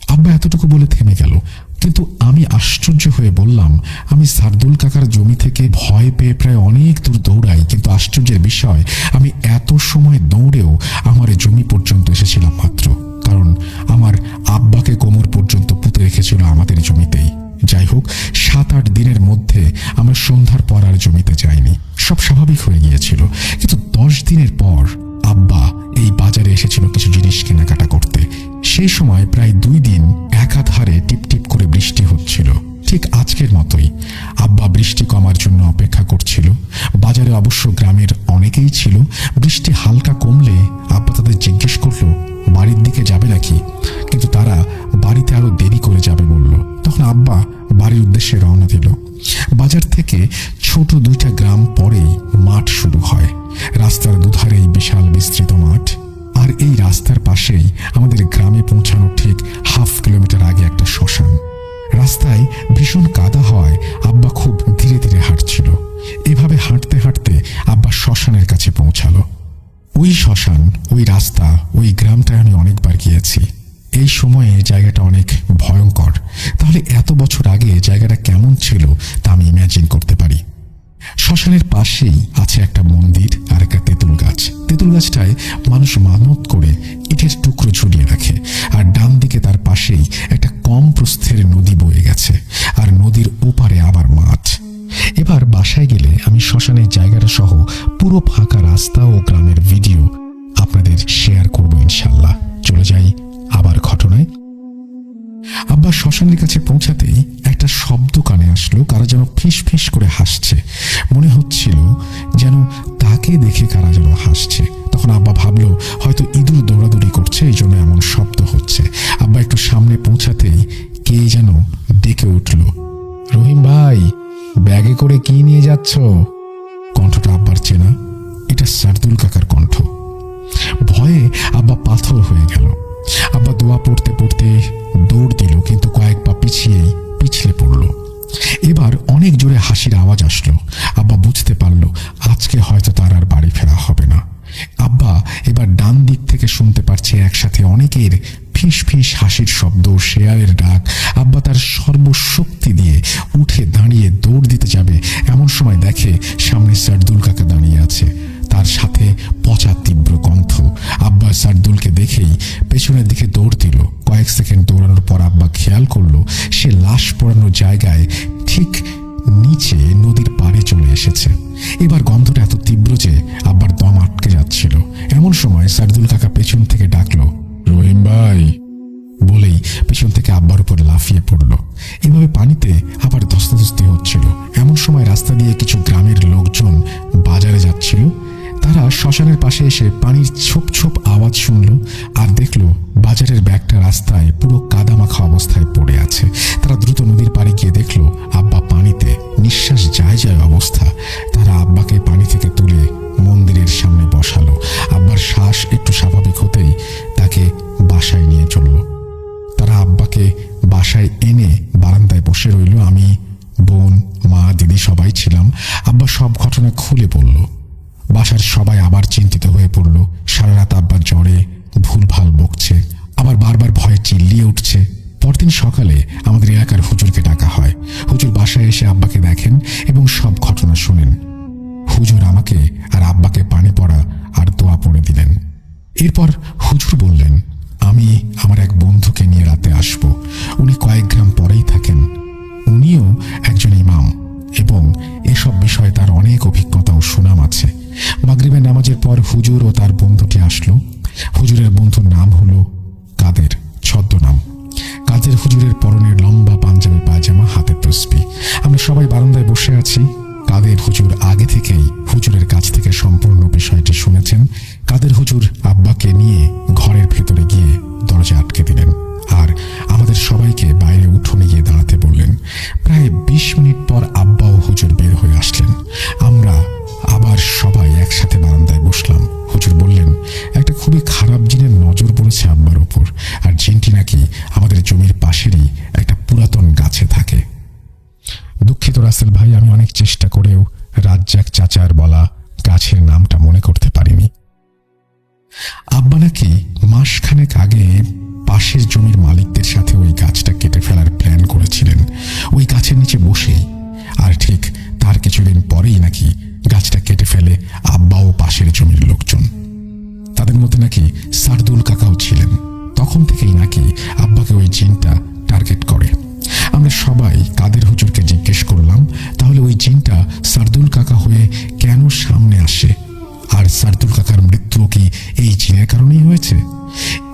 আব্বা এতটুকু বলে থেমে গেল, কিন্তু আমি আশ্চর্য হয়ে বললাম, আমি সারদুল কাকার জমি থেকে ভয় পেয়ে প্রায় অনেক দূর দৌড়াই, কিন্তু আশ্চর্যের বিষয় আমি এত সময় দৌড়েও আমার জমি পর্যন্ত এসেছিলাম মাত্র। কারণ আমার আব্বাকে কোমর পর্যন্ত পুঁতে রেখেছিল আমাদের জমিতেই। যাই হোক, 7-8 দিনের মধ্যে আমার সন্ধ্যার পর আর জমিতে যায়নি, সব স্বাভাবিক হয়ে গিয়েছিল। কিন্তু 10 দিনের পর আব্বা এই বাজারে এসেছিল কিছু জিনিস কেনাকাটা করতে। সেই সময় প্রায় 2 দিন একাধারে টিপটিপ করে বৃষ্টি হচ্ছিল, ঠিক আজকের মতোই। আব্বা বৃষ্টি কমার জন্য অপেক্ষা করছিল। বাজারে অবশ্য গ্রামের অনেকেই ছিল। বৃষ্টি হালকা কমলে আব্বা তাদের জিজ্ঞেস করলো বাড়ির দিকে যাবে নাকি, কিন্তু তারা বাড়িতে আরো দেরি করে যাবে বলল। তখন আব্বা বাড়ির উদ্দেশ্যে রওনা দিল। বাজার থেকে ছোট 2টা গ্রাম পরেই মাঠ শুরু হয়। রাস্তার দুধারেই বিশাল বিস্তৃত মাঠ, আর এই রাস্তার পাশেই আমাদের গ্রামে পৌঁছানোর ঠিক 1/2 কিলোমিটার আগে একটা শ্মশান। রাস্তায় ভীষণ কাদা হয়, আব্বা খুব ধীরে ধীরে হাঁটছিল। এভাবে হাঁটতে হাঁটতে আব্বা শ্মশানের কাছে পৌঁছালো। ওই শ্মশান, ওই রাস্তা, ওই গ্রামটায় আমি অনেকবার গিয়েছি। এই সময়ে জায়গা শ্মশানের পাশেই আছে একটা মন্দির আর একটা তেঁতুল গাছ। তেঁতুল গাছটায় মানুষ মানত করে ইটের টুকরো ঝুলিয়ে রাখে, আর ডান দিকে তার পাশেই একটা কম প্রস্থের নদী বয়ে গেছে, আর নদীর ওপারে আবার মাঠ। এবার বাসায় গেলে আমি শ্মশানের জায়গাটা সহ পুরো ফাঁকা রাস্তা ও গ্রামের ভিডিও আপনাদের শেয়ার করব ইনশাল্লাহ। চলে যাই আবার ঘটনায়। আব্বা শ্মশানের কাছে পৌঁছাতেই একটা শব্দ কানে আসলো, কারা যেন ফিস ফিস করে হাসছে। মনে হচ্ছিল যেন তাকে দেখে কারা যেন হাসছে। তখন আব্বা ভাবলো হয়তো ইঁদুর দৌড়াদৌড়ি করছে, এই জন্য এমন শব্দ হচ্ছে। আব্বা একটু সামনে পৌঁছাতেই কে যেন ডেকে উঠল, রহিম ভাই, ব্যাগে করে কি নিয়ে যাচ্ছ? কণ্ঠটা আব্বার চেনা, এটা সারদুল কাকার কণ্ঠ। ভয়ে আব্বা পাথর হয়ে গেল। আব্বা দোয়া পড়তে পড়তে দৌড় দিল, কিন্তু কয়েক পা পিছলে পড়ল। এবার অনেক জোরে হাসির আওয়াজ আসলো। আব্বা বুঝতে পারল আজকে হয়তো তার আর বাড়ি ফেরা হবে না। আব্বা এবার ডান দিক থেকে শুনতে পারছে একসাথে অনেকের ফিস ফিস হাসির শব্দ, শেয়ালের ডাক। আব্বা তার সর্বশক্তি দিয়ে উঠে দাঁড়িয়ে দৌড় দিতে যাবে, এমন সময় দেখে সামনে সারদুল কাকা দাঁড়িয়ে আছে, তার সাথে পচা তীব্র গন্ধ। আব্বা সারদুলকে দেখেই পেছনের দিকে দৌড় দিল। কয়েক সেকেন্ড দৌড়ানোর পর আব্বা খেয়াল করলো সে লাশ পোড়ানো জায়গায় ঠিক নিচে নদীর পাড়ে চলে এসেছে। এবার গন্ধটা এত তীব্র যে আব্বার দম আটকে যাচ্ছিল। এমন সময় সারদুল কাকা পেছন থেকে ডাকলো, রহিম ভাই, বলেই পেছন থেকে আব্বার উপর লাফিয়ে পড়ল। এভাবে পানিতে আবার ধস্তাধস্তি হচ্ছিল। এমন সময় রাস্তা দিয়ে কিছু গ্রামের লোকজন বাজারে যাচ্ছিল। তারা শ্মশানের পাশে এসে পানির ছোপ ছোপ আওয়াজ শুনল আর দেখলো বাজারের ব্যাগটা রাস্তায় পুরো কাদামাখা অবস্থায় পড়ে আছে। তারা দ্রুত নদীর পাড়ে গিয়ে দেখলো আব্বা পানিতে, নিঃশ্বাস যায় যায় অবস্থা। তারা আব্বাকে পানি থেকে তুলে মন্দিরের সামনে বসালো। আব্বার শ্বাস একটু স্বাভাবিক হতেই তাকে বাসায় নিয়ে চলল। তারা আব্বাকে বাসায় এনে বারান্দায় বসে রইল। আমি, বোন, মা, দিদি সবাই ছিলাম। আব্বা সব ঘটনা খুলে বলল। বাসার সবাই আবার চিন্তিত হয়ে পড়ল। সারা রাত আব্বার জ্বরে ভুলভাল বকছে, আবার বারবার ভয়ে চিল্লিয়ে উঠছে। পরদিন সকালে আমাদের এলাকার হুজুরকে ডাকা হয়। হুজুর বাসায় এসে আব্বাকে দেখেন এবং সব ঘটনা শোনেন। হুজুর আমাকে আর আব্বাকে পানি পড়া আর দোয়া পড়ে দিলেন। এরপর হুজুর বললেন আমি আমার এক বন্ধুকে নিয়ে রাতে আসব। উনি কয়েক গ্রাম পরেই থাকেন। উনিও একজন ইমাম এবং এসব বিষয়ে তার অনেক অভিজ্ঞতা ও সুনাম আছে। মাগরিবের নামাজের পর হুজুর ও তার বন্ধুটি আসলো। হুজুরের বন্ধুর নাম হলো কাদের, ছদ্মনাম। কাদের হুজুরের পরনের লম্বা পাঞ্জাবি পায়জামা, হাতে তসবিহ। আমরা সবাই বারান্দায় বসে আছি। কাদের হুজুর আগে থেকেই হুজুরের কাছ থেকে সম্পূর্ণ বিষয়টি শুনেছেন। কাদের হুজুর আব্বাকে নিয়ে ঘরের ভেতরে গিয়ে দরজা আটকে দিলেন আর আমাদের সবাইকে বাইরে উঠোনে গিয়ে দাঁড়াতে বললেন। প্রায় 20 মিনিট পর আব্বা ও হুজুর বের হয়ে আসলেন। আমরা আবার সবাই একসাথে বারান্দায় বসলাম। হুজুর বললেন একটা খুবই খারাপ জিনের নজর পড়েছে আব্বার উপর, আর জিনটি নাকি আমাদের জমির পাশেরই একটা পুরাতন গাছে থাকে। দুঃখিত রাসেল ভাই, আমি অনেক চেষ্টা করেও রাজ্জাক চাচার বলা গাছের নামটা মনে করতে পারিনি। আব্বা নাকি মাসখানেক আগে পাশের জমির মালিকদের সাথে ওই গাছটা কেটে ফেলার প্ল্যান করেছিলেন, ওই গাছের নিচে বসেই। আর ঠিক তার কিছুদিন পরেই নাকি গাছটা কেটে ফেলে আব্বা ও পাশের জমির লোকজন। তাদের মধ্যে নাকি সারদুল কাকাও ছিলেন। তখন থেকেই নাকি আব্বাকে ওই জিনটা টার্গেট করে। আমরা সবাই কাদের হুজুরকে জিজ্ঞেস করলাম তাহলে ওই জিনটা সারদুল কাকা হয়ে কেন সামনে আসে, আর সারদুল কাকার মৃত্যু কি এই জিনের কারণেই হয়েছে?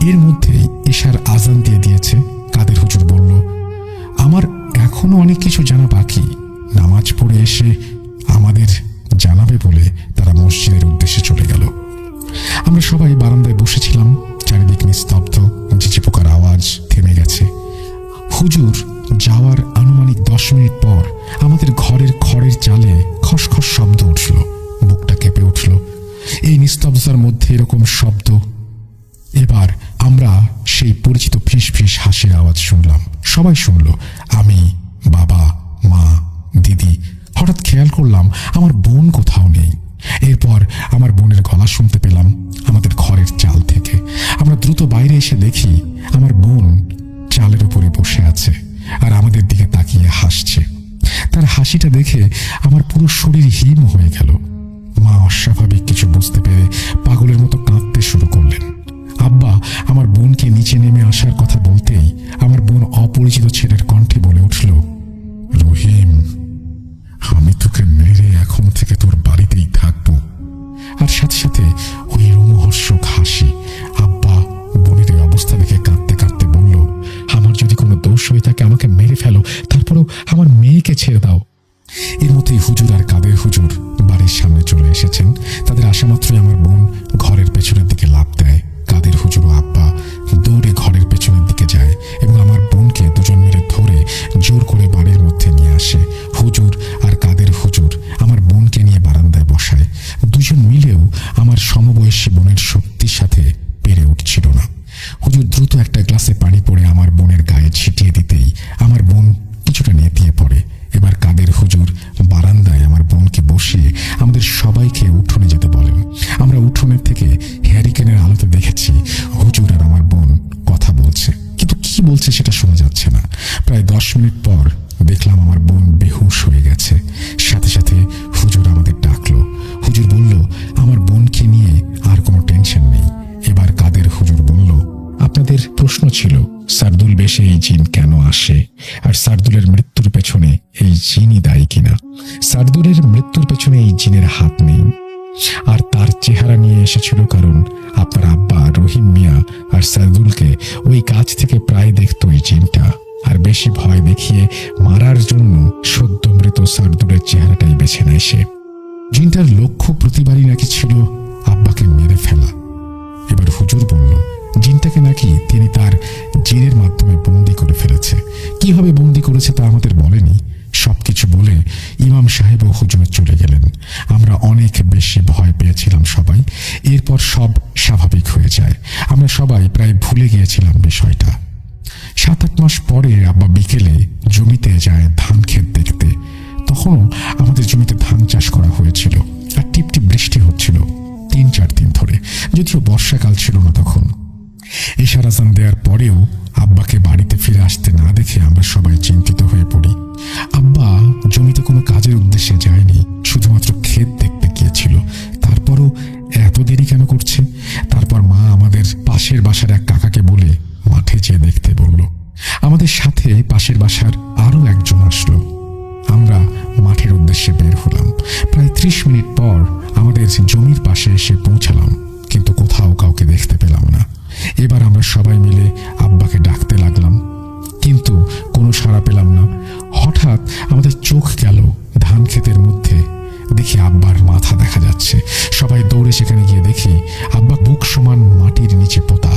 এর মধ্যেই এশার আজান দিয়ে দিয়েছে। কাদের হুজুর বলল আমার এখনো অনেক কিছু জানা বাকি, নামাজ পড়ে এসে আমাদের জানাবে বলে তারা মসজিদের উদ্দেশ্যে চলে গেল। আমরা সবাই বারান্দায় বসেছিলাম। চারিদিক নিস্তব্ধ, ঝিঝি পোকার আওয়াজ থেমে গেছে। হুজুর যাওয়ার আনুমানিক 10 মিনিট পর আমাদের ঘরের খড়ের চালে খসখস শব্দ উঠল। বুকটা কেঁপে উঠল। এই নিস্তব্ধতার মধ্যে এরকম শব্দ। এবার আমরা সেই পরিচিত ফিস ফিস হাসির আওয়াজ শুনলাম। সবাই শুনল, আমি, বাবা, মা, দিদি। হঠাৎ খেয়াল করলাম আমার বোন কোথাও নেই। এরপর আমার বোনের গলা শুনতে পেলাম আমাদের ঘরের চাল থেকে। আমরা দ্রুত বাইরে এসে দেখি আমার বোন চালের উপরে বসে আছে আর আমাদের দিকে তাকিয়ে হাসছে। তার হাসিটা দেখে আমার পুরো শরীর হিম হয়ে গেল। মা অস্বাভাবিক কিছু বুঝতে পেরে পাগলের মতো কাঁদতে শুরু করলেন। আব্বা আমার বোনকে নিচে নেমে আসার কথা বলতেই আমার বোন অপরিচিত ছেলের কণ্ঠে বলে উঠল, রহিম, আমি তোকে মেরে এখন থেকে তোর বাড়িতেই থাকবো। আর সাথে সাথে ওই রোমহর্ষক হাসি। আব্বা বোনের এই অবস্থা দেখে কাঁদতে কাঁদতে বলল, আমার যদি কোনো দোষ হয়ে থাকে আমাকে মেরে ফেলো, তারপরেও আমার মেয়েকে ছেড়ে দাও। এর মধ্যেই হুজুর আর কাদের হুজুর বাড়ির সামনে চলে এসেছেন। তাদের আসা মাত্রই আমার বোন ঘরের পেছনের দিকে লাফ দেয়। কাদের হুজুর ও আব্বা দৌড়ে ঘরের পেছনের দিকে যায় এবং আমার বোনকে দুজন মিলে ধরে জোর করে বাড়ির মধ্যে নিয়ে আসে। হুজুর আর কাদের হুজুর আমার বোনকে নিয়ে বারান্দায় বসায়। দুজন মিলেও আমার সমবয়সী বোনের শক্তির সাথে পেরে উঠছিল না। হুজুর দ্রুত একটা গ্লাসে পানি পড়ে আমার বোনের গায়ে ছিটিয়ে দিতেই আমার বোন কিছুটা নেতিয়ে পড়ে। এবার কাদের হুজুর বারান্দায় আমার বোনকে বসিয়ে আমাদের সবাইকে উঠোনে যেতে বলেন। আমরা উঠোনের থেকে হ্যারিকেনের আলোতে দেখেছি হুজুর আর আমার বোন কথা বলছে, কিন্তু কি বলছে সেটা শোনা যাচ্ছে না। প্রায় 10 মিনিট পর দেখলাম আমার বোন বেহুশ হয়ে গেছে। সাথে সাথে হুজুর আমাদের ডাকলো। হুজুর বলল, আমার বোনকে নিয়ে আর কোনো টেনশন নেই। এবার কাদের হুজুর বলল, আপনাদের প্রশ্ন ছিল সার্দুল বেশে এই জিন কেন আসে আর সার্দুলের মৃত্যুর পেছনে এই জিনই দায়ী কিনা। সার্দুলের মৃত্যুর পেছনে এই জিনের হাত নেই, আর তার চেহারা নিয়ে এসেছিল কারণ আপনার আব্বা রহিম মিয়া আর সার্দুলকে ওই কাছ থেকে প্রায় দেখত এই জিনটা। আর বেশি ভয় দেখিয়ে মারার জন্য সদ্য মৃত সার্দুলের চেহারাটাই বেছে নেয় সে। জিনটার লক্ষ্য প্রতিবারই নাকি ছিল আব্বাকে মেরে ফেলা। এবার হুজুর বলল, জিনটাকে নাকি তিনি তার জিনের মাধ্যমে বন্দি করে ফেলেছে। কিভাবে বন্দি করেছে তা আমাদের বলেনি। সবকিছু বলে ইমাম সাহেব ও হুজুর চলে গেলেন। আমরা অনেক বেশি ভয় পেয়েছিলাম সবাই। এরপর সব স্বাভাবিক হয়ে যায়। আমরা সবাই প্রায় ভুলে গিয়েছিলাম বিষয়টা। 7-8 মাস পরে আব্বা বিকেলে জমিতে যায় ধান ক্ষেত দেখতে। তখনও আমাদের জমিতে ধান চাষ করা হয়েছিল আর টিপটিপ বৃষ্টি হচ্ছিল 3-4 দিন ধরে, যদিও বর্ষাকাল ছিল না তখন। এশার আজান দেওয়ার পরেও আব্বাকে বাড়িতে ফিরে আসতে না দেখে আমরা সবাই চিন্তিত হয়ে পড়ি। আব্বা জমিতে কোনো কাজের উদ্দেশ্যে যায়নি, শুধুমাত্র ক্ষেত দেখতে গিয়েছিল। তারপরও এত দেরি কেন করছে? তারপর মা আমাদের পাশের বাসার এক কাকাকে বলে মাঠে যেয়ে দেখতে বলল। আমাদের সাথে পাশের বাসার আরো একজন আসলো। আমরা মাঠের উদ্দেশ্যে বের হলাম। প্রায় 30 মিনিট পর আমাদের জমির পাশে এসে পৌঁছালাম, কিন্তু কোথাও কাউকে দেখতে পেলাম না। এবার আমরা সবাই মিলে আব্বাকে ডাকতে লাগলাম, কিন্তু কোনো সাড়া পেলাম না। হঠাৎ আমাদের চোখ গেল ধান ক্ষেতের মধ্যে। দেখি আব্বার মাথা দেখা যাচ্ছে। সবাই দৌড়ে সেখানে গিয়ে দেখি আব্বা বুক সমান মাটির নিচে পোতা।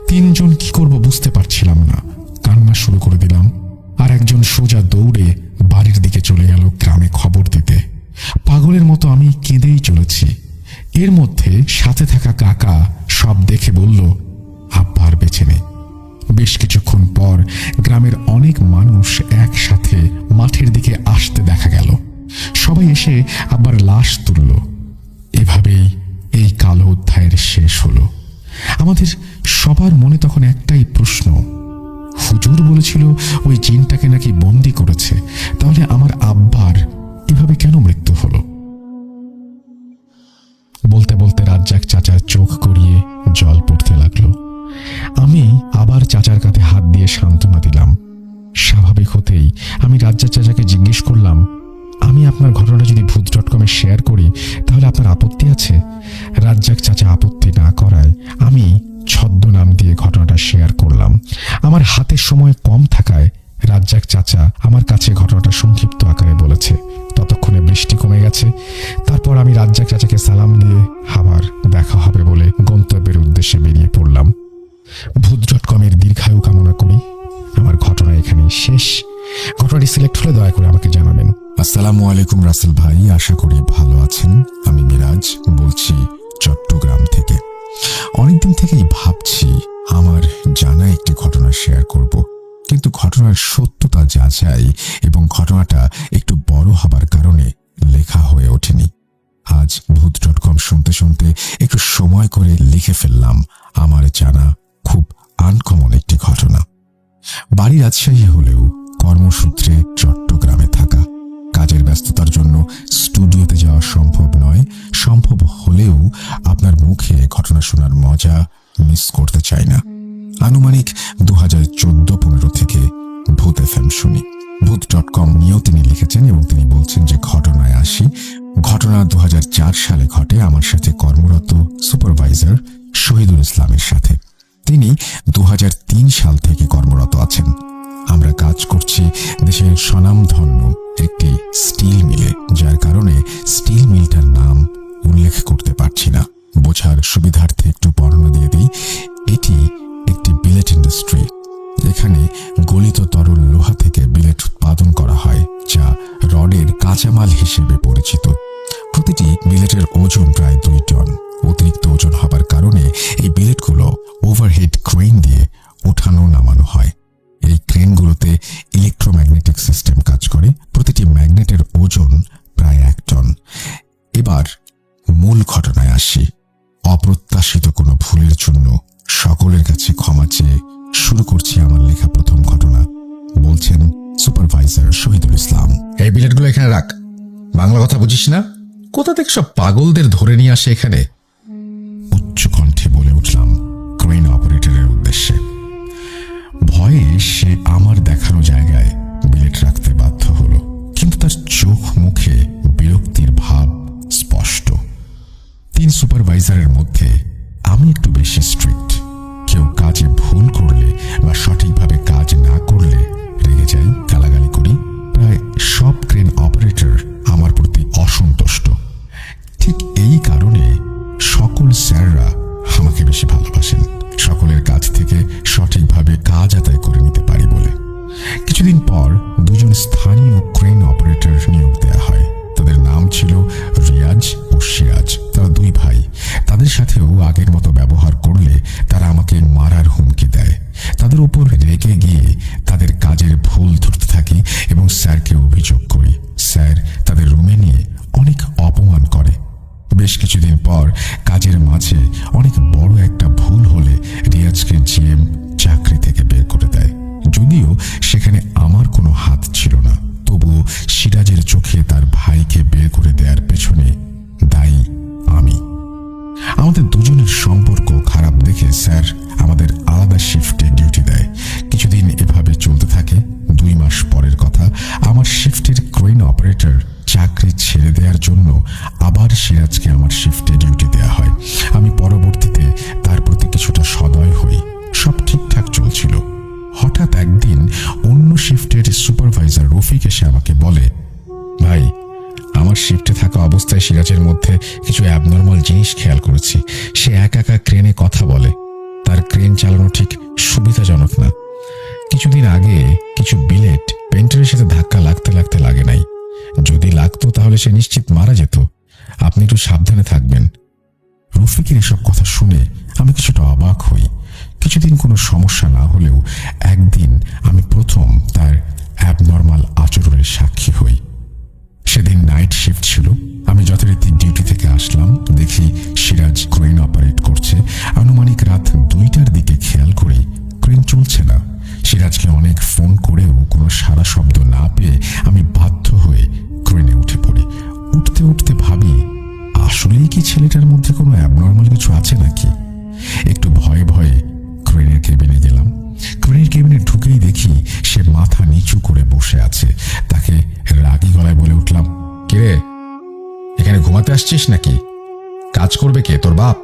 3 জন কি করব বুঝতে পারছিলাম না। কান্না শুরু করে দিলাম। আর একজন সোজা দৌড়ে বাড়ির দিকে চলে গেল গ্রামে খবর দিতে। পাগলের মতো আমি কেঁদেই চলেছি। এর মধ্যে সাথে থাকা কাকা সব দেখে বলল, আব্বা আর বেঁচে নেই। বেশ কিছুক্ষণ পর গ্রামের অনেক মানুষ একসাথে মাঠের দিকে আসতে দেখা গেল। সবাই এসে আব্বার লাশ তুলল। এভাবেই এই কালো অধ্যায়ের শেষ হলো। আমাদের সবার মনে তখন একটাই প্রশ্ন, হুজুর বলেছিল ওই জিনটাকে নাকি বন্দি করেছে, তাহলে আমার আব্বার এভাবে কেন মৃত্যু হলো? বলতে বলতে রাজ্জাক চাচার চোখ গড়িয়ে জল পড়তে লাগলো। আমি আবার চাচার কাঁধে হাত দিয়ে সান্ত্বনা দিলাম। স্বাভাবিক হতেই আমি রাজ্জাক চাচাকে জিজ্ঞেস করলাম, আমি আপনার ঘটনাটা যদি ভূত.com-এ শেয়ার করি তাহলে আপনার আপত্তি আছে? রাজ্জাক চাচা আপত্তি না করায় আমি ছদ্মনাম দিয়ে ঘটনাটা শেয়ার করলাম। আমার হাতে সময় কম থাকায় রাজ্জাক চাচা আমার কাছে ঘটনাটা সংক্ষিপ্ত আকারে বলেছে। ততক্ষণে বৃষ্টি কমে গেছে। তারপর আমি রাজ্জাক চাচাকে সালাম দিয়ে আবার দেখা হবে বলে গন্তব্যের উদ্দেশ্যে বেরিয়ে পড়লাম। ভূত.com-এর দীর্ঘায়ু কামনা করি। আমার ঘটনা এখানেই শেষ। ঘটনাটি সিলেক্ট হলে দয়া করে আমাকে জানাবেন।
আসসালামু আলাইকুম রাসেল ভাই, আশা করি ভালো আছেন। আমি মিরাজ বলছি চট্টগ্রাম থেকে। অনেকদিন থেকেই ভাবছি আমার জানা একটি ঘটনা শেয়ার করব, কিন্তু ঘটনার সত্যতা যাচাই এবং ঘটনাটা একটু বড় হবার কারণে লেখা হয়ে ওঠেনি। আজ ভূত.com শুনতে শুনতে একটু সময় করে লিখে ফেললাম আমার জানা খুব আনকমন একটি ঘটনা। বাড়ি রাজশাহী হলেও কর্মসূত্রে চট্টগ্রামে থাকা।
ব্যস্ততার জন্য স্টুডিওতে যাওয়া সম্ভব নয়। সম্ভব হলেও আপনার মুখে ঘটনা শোনার মজা মিস করতে চাই না। আনুমানিক 2014-15 থেকে ভূত FM শুনি। ভূত.com নিয়েও তিনি লিখেছেন এবং তিনি বলছেন যে ঘটনায় আসি। ঘটনা 2004 সালে ঘটে আমার সাথে কর্মরত সুপারভাইজার শহীদুল ইসলামের সাথে। তিনি 2003 সাল থেকে কর্মরত আছেন। আমরা কাজ করছি দেশের স্বনামধন্য একটি স্টিল মিলে, যার কারণে স্টিল মিলটার নাম উল্লেখ করতে পারছি না। বোঝার সুবিধার্থে একটু বর্ণনা দিয়ে দিই। এটি একটি বিলেট ইন্ডাস্ট্রি। এখানে গলিত তরল লোহা থেকে বিলেট উৎপাদন করা হয়, যা রডের কাঁচামাল হিসেবে পরিচিত। প্রতিটি বিলেটের ওজন প্রায় 2 টন। অতিরিক্ত ওজন হবার কারণে এই বিলেটগুলো ওভারহেড ক্রেন দিয়ে ওঠানো নামানো হয়। এই ক্রেনগুলোতে ইলেকট্রোম্যাগনেটিক সিস্টেম কাজ করে। প্রতিটি ম্যাগনেটের ওজন প্রায় 1 টন। এবার মূল ঘটনায় আসি। অপ্রত্যাশিত কোনো ভুলের জন্য সকলের কাছে ক্ষমা চেয়ে শুরু করছি আমার লেখা প্রথম ঘটনা। বলছেন সুপারভাইজার শহীদুল ইসলাম।
এই বিলেটগুলো এখানে রাখ। বাংলা কথা বুঝিস না? কোথা থেকে সব পাগলদের ধরে নিয়ে আসে এখানে?
উচ্চ কণ্ঠে বলে উঠলাম ক্রেন অপারেটরের উদ্দেশ্যে। ভয়ে সে আমার দেখানো জায়গায় বিলেট রাখতে বাধ্য হলো, কিন্তু তার চোখ মুখে বিরক্তির ভাব স্পষ্ট। 3 সুপারভাইজারের মধ্যে আমি একটু বেশি স্ট্রিক্ট। কেউ কাজে ভুল করলে বা সঠিকভাবে কাজ না করলে রেগে যাই, গালাগালি করি। প্রায় সব ক্রেন অপারেটর আমার প্রতি অসন্তুষ্ট। ঠিক এই কারণে সকল স্যাররা আমাকে বেশি ভালোবাসেন, সকলের কাছ থেকে সঠিকভাবে কাজ আদায় করে নিতে পারি বলে। কিছুদিন পর 2 জন স্থানীয় ক্রেন অপারেটর নিয়োগ দেওয়া হয়। তাদের নাম ছিল রিয়াজ ও সিরাজ। তারা 2 ভাই। তাদের সাথেও আগের মতো ব্যবহার করলে তারা আমাকে মারার হুমকি দেয়। তাদের উপর রেগে গিয়ে তাদের কাজের ভুল ধরতে থাকি এবং স্যারকে অভিযোগ করি। স্যার তাদের রুমে নিয়ে অনেক অপমান করে। বেশ কিছুদিন পর কাজের মাঝে অনেক বড় একটা ভুল হলে রিয়াজকে জিএম চাকরি থেকে বের করে দেয়। যদিও সেখানে আমার কোনো হাত ছিল না, তবুও সিরাজের চোখে তার ভাইকে বের করে দেওয়ার পেছনে দায়ী আমি। আমাদের দুজনের সম্পর্ক খারাপ দেখে স্যার আমাদের আলাদা শিফটে ডিউটি দেয়। কিছুদিন এভাবে চলতে থাকে। 2 মাস পরের কথা, আমার শিফটের ক্রেন অপারেটর চাকরি ছেড়ে দেওয়ার জন্য আবার সিরাজকে আমার শিফটে ডিউটি দেওয়া হয়। আমি পরবর্তীতে তার প্রতি কিছুটা সদয় হই। সব ঠিকঠাক চলছিল। হঠাৎ একদিন অন্য শিফটের সুপারভাইজার রফিক এসে আমাকে বলে, ভাই, আমার শিফটে থাকা অবস্থায় সিরাজের মধ্যে কিছু অ্যাবনর্মাল জিনিস খেয়াল করেছি। সে একা ক্রেনে কথা বলে। তার ক্রেন চালানো ঠিক সুবিধাজনক না। কিছুদিন আগে কিছু বিলেট পেন্টারের সাথে ধাক্কা লাগতে লাগে নাই। যদি লাগতো তাহলে সে নিশ্চিত মারা যেত। আপনি একটু সাবধানে থাকবেন। রফিকের এসব কথা শুনে আমি কিছুটা অবাক হই। কিছুদিন কোনো সমস্যা না হলেও একদিন আমি প্রথম তার অ্যাবনর্মাল আচরণের সাক্ষী হই। সেদিন নাইট শিফট ছিল। আমি যথারীতি ডিউটি থেকে আসলাম। দেখি সিরাজ ক্রেন অপারেট করছে। আনুমানিক রাত 2টার দিকে খেয়াল করি ক্রেন চলছে না। সিরাজকে অনেক ফোন করেও কোনো সাড়া শব্দ না পেয়ে আমি বাধ্য হয়ে ক্রেনে উঠে পড়ি। উঠতে ভাবি, আসলেই কি ছেলেটার মধ্যে কোনো অ্যাবনর্মাল কিছু আছে নাকি? একটু ভয়ে ক্রেনের কেবিনে গেলাম। ক্রেনের কেবিনে ঢুকেই দেখি সে মাথা নিচু করে বসে আছে। তাকে রাগী গলায় বলে উঠলাম,
কিরে, এখানে ঘুমাতে আসছিস নাকি? কাজ করবে কে, তোর বাপ?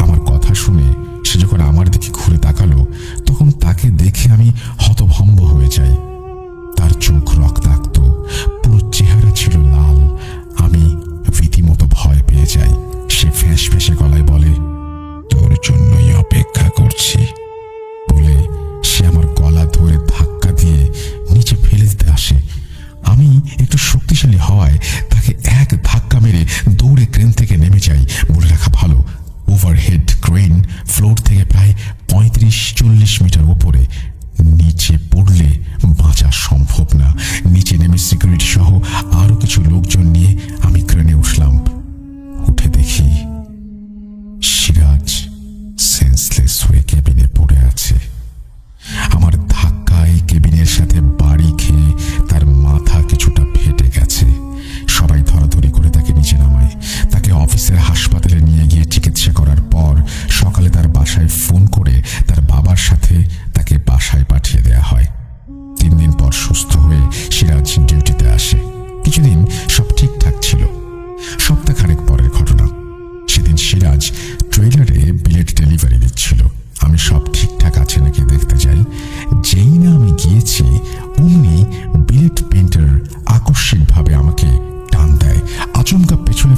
আমার কথা শুনে সে যখন আমার দিকে ঘুরে তাকালো, তখন তাকে দেখে আমি হতভম্ব হয়ে যাই। তার চোখ রক্তাক্ত, পুরো চেহারা ছিল লাল। আমি রীতিমতো ভয় পেয়ে যাই। সে ফ্যাঁসে গলায় বলে, তোর জন্যই অপেক্ষা করছি বলে সে আমার গলা ধরে ধাক্কা দিয়ে নিচে ফেলে দিতে আসে। আমি একটু শক্তিশালী হওয়ায় তাকে এক ধাক্কা মেরে দৌড়ে ক্রেন থেকে নেমে যাই। বলে রাখা ভালো, ওভারহেড ক্রেন ফ্লোর থেকে প্রায় 35-40 মিটার উপরে। নিচে পড়লে বাঁচা সম্ভব না। নিচে নেমে সিকিউরিটি সহ আরো কিছু লোকজন নিয়ে আমি ক্রেনে উঠলাম। উঠে দেখি সিরাজ সেন্সলেস হয়ে কেবিনে পড়ে আছে। আমার ধাক্কায় কেবিনের সাথে বাড়ি খেয়ে তার মাথা কিছুটা ফেটে গেছে।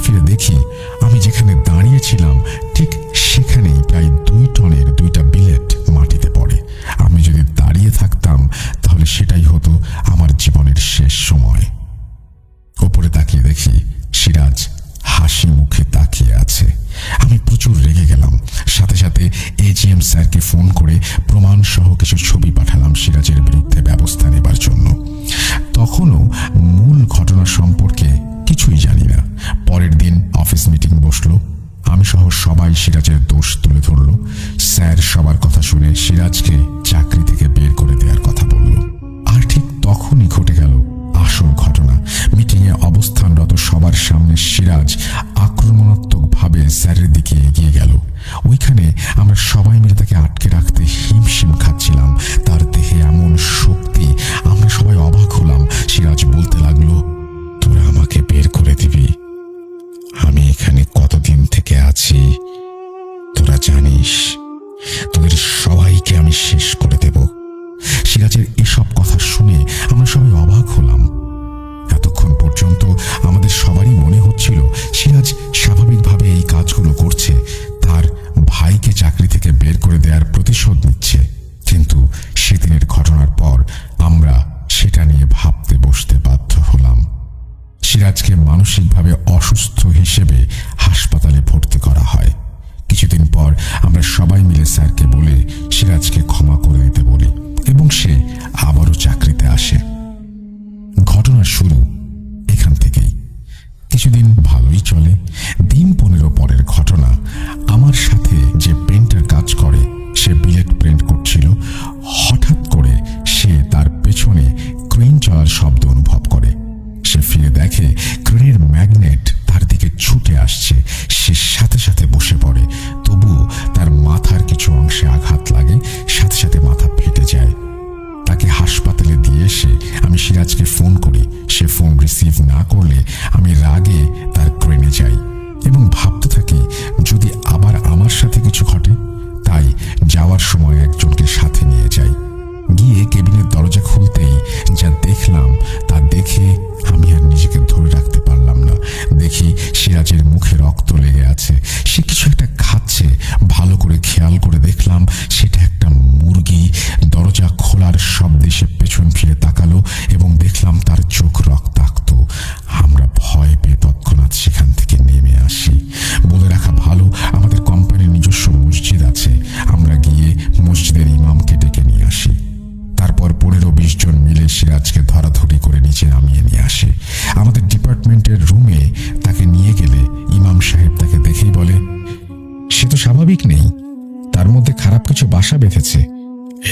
ফিরে দেখি আমি যেখানে দাঁড়িয়েছিলাম ঠিক সেখানেই প্রায় 2 টনের 2টা বিলেট মাটিতে পড়ে। আমি যদি দাঁড়িয়ে থাকতাম তাহলে সেটাই হতো আমার জীবনের শেষ সময়। ওপরে তাকিয়ে দেখি সিরাজ হাসি মুখে তাকিয়ে আছে। আমি প্রচুর রেগে গেলাম। সাথে সাথে এজিএম স্যারকে ফোন করে প্রমাণ সহ কিছু ছবি পাঠালাম সিরাজের বিরুদ্ধে ব্যবস্থা নেবার জন্য। তখনও মূল ঘটনা সম্পর্কে কিছুই জানি না। পরের দিন অফিস মিটিং বসলো। আমি সহ সবাই সিরাজের দোষ তুলে ধরল। স্যার সবার কথা শুনে সিরাজকে চাকরি থেকে বের করে দেওয়ার কথা বলল। আর ঠিক তখনই ঘটে গেল আসল ঘটনা। মিটিংয়ে অবস্থানরত সবার সামনে সিরাজ আক্রমণাত্মকভাবে স্যারের দিকে এগিয়ে গেল। ওইখানে আমরা সবাই মিলে তাকে আটকে রাখতে হিমশিম খাচ্ছিলাম। তার দেহে এমন শক্তি, আমরা সবাই অবাক হলাম। সিরাজ বলতে লাগলো, তোরা আমাকে বের করে দিবি? আমি এখানে কতদিন থেকে আছি তোরা জানিস। তোদের সবাইকে আমি শেষ করে দেব। সিরাজের এসব কথা শুনে আমরা সবাই অবাক হলাম। এতক্ষণ পর্যন্ত আমাদের সবারই মনে হচ্ছিল সিরাজ স্বাভাবিকভাবে এই কাজগুলো করছে, তার ভাইকে চাকরি থেকে বের করে দেওয়ার প্রতিশোধ নিচ্ছে। কিন্তু সেদিনের ঘটনার পর আমরা সেটা নিয়ে ভাবতে বসতে বাধ্য হলাম। সিরাজকে মানসিকভাবে অসুস্থ হিসেবে হাসপাতালে ভর্তি করা হয়। কিছুদিন পর আমরা সবাই মিলে স্যারকে বলে সিরাজকে ক্ষমা করে দিতে বলি এবং সে আবারও চাকরিতে আসে। ঘটনার শুরু এখান থেকেই। কিছুদিন ভালোই চলে। দিন 15 পরের ঘটনা। আমার সাথে যে প্রিন্টার কাজ করে সে বিলেট প্রিন্ট করছিল। হঠাৎ করে সে তার পেছনে ক্রেন চলার শব্দ অনুভব করে। সে ফিরে দেখে ক্রেনের ম্যাগনেট তার দিকে ছুটে আসছে। সে সাথে সাথে বসে পড়ে। তবুও তার মাথার কিছু অংশে আঘাত লাগে, সাথে সাথে মাথা ফেটে যায়। তাকে হাসপাতালে দিয়ে এসে আমি সিরাজকে ফোন করি। সে ফোন রিসিভ না করলে আমি রাগে তার ক্রেনে যাই এবং ভাবতে থাকি যদি আবার আমার সাথে কিছু ঘটে। তাই যাওয়ার সময় একজনকে সাথে নিয়ে যাই। গিয়ে কেবিনের দরজা খুলতেই যা দেখলাম তা দেখে আমি আর নিজেকে ধরে রাখতে পারলাম না। দেখি সিরাজের মুখে রক্ত লেগে আছে। সে কিছু একটা খাচ্ছে। ভালো করে খেয়াল করে দেখলাম সেটা একটা মুরগি। দরজা খোলার শব্দে সে পেছন ফিরে তাকালো এবং দেখলাম তার চোখ রক্তাক্ত। আমরা ভয় পেয়ে তৎক্ষণাৎ সেখান থেকে নেমে আসি। বলে রাখা ভালো, আমাদের কোম্পানির নিজস্ব মসজিদ আছে। আমরা গিয়ে মসজিদের ইমামকে ডেকে নিয়ে আসি। তারপর 15-20 জন মিলে সিরাজকে ধরাধরি করে নিচে নামিয়ে নিয়ে আসে। আমাদের ডিপার্টমেন্টের রুমে তাকে নিয়ে গেলে ইমাম সাহেব তাকে দেখেই বলে, সে তো স্বাভাবিক নেই, তার মধ্যে খারাপ কিছু বাসা বেঁধেছে।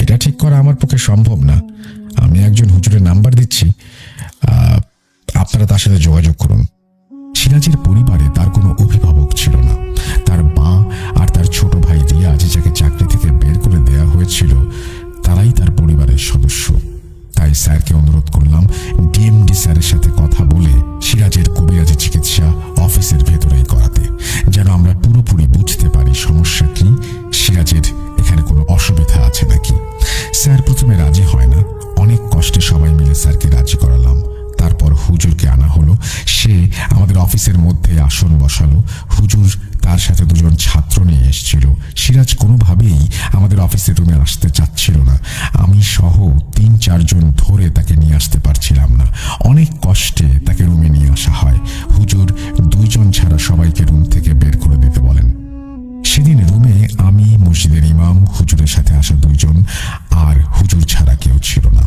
এটা ঠিক করা আমার পক্ষে সম্ভব না। আমি একজন হুজুরের নাম্বার দিচ্ছি, আপনারা তার সাথে যোগাযোগ করুন। সিরাজের পরিবারে তার কোনো অভিভাবক ছিল না। তার মা আর তার ছোট ভাই রিয়াজ, যাকে চাকরি থেকে বের করে দেওয়া হয়েছিল, তারাই তার পরিবারের সদস্য। তাই স্যারকে অনুরোধ করলাম ডিএমডি স্যারের সাথে কথা বলে সিরাজের কবিরাজি চিকিৎসা অফিসের ভেতরেই করাতে, যেন আমরা পুরোপুরি বুঝতে পারি সমস্যা কি, সিরাজের এখানে কোনো অসুবিধা আছে নাকি। স্যার প্রথমে রাজি হয় না। অনেক কষ্টে সবাই মিলে স্যারকে রাজি করালাম। তারপর হুজুরকে আনা হলো। সে আমাদের অফিসের মধ্যে আসন বসালো। হুজুর তার সাথে 2 জন ছাত্র নিয়ে এসেছিল। সিরাজ কোনোভাবেই আমাদের অফিসের রুমে আসতে চাচ্ছিল না। আমি সহ 3-4 জন ধরে তাকে নিয়ে আসতে পারছিলাম না। অনেক কষ্টে তাকে রুমে নিয়ে আসা হয়। হুজুর 2 জন ছাড়া সবাইকে রুম থেকে বের করে দিতে বলেন। সেদিন রুমে আমি, মসজিদের ইমাম, হুজুরের সাথে আসা 2 জন আর হুজুর ছাড়া কেউ ছিল না।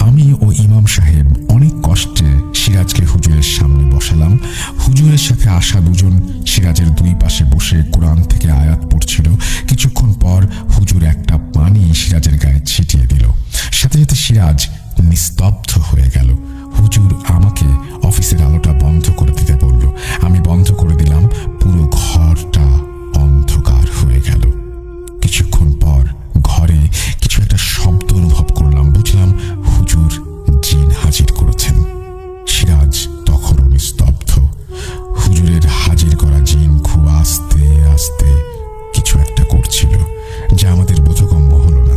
আমি ও ইমাম সাহেব অনেক কষ্টে সিরাজকে হুজুরের সামনে বসালাম। হুজুরের সাথে আসা 2 জন সিরাজের 2 পাশে বসে কোরআন থেকে আয়াত পড়ছিল। কিছুক্ষণ পর হুজুর একটা পানি সিরাজের গায়ে ছিটিয়ে দিল। সাথে সাথে সিরাজ নিস্তব্ধ হয়ে গেল। হুজুর আমাকে অফিসের আলোটা বন্ধ করে দিতে বলল। আমি বন্ধ করে দিলাম। পুরো ঘরটা অন্ধকার হয়ে গেল। কিছুক্ষণ পর ঘরে কিছু একটা শব্দ অনুভব করলাম। বুঝলাম হুজুর জিন হাজির করেছেন। সিরাজ তখনও নিস্তব্ধ। হুজুরের হাজির করা জিন খুব আস্তে আস্তে কিছু একটা করছিল, যা আমাদের বোধগম্য হলো না।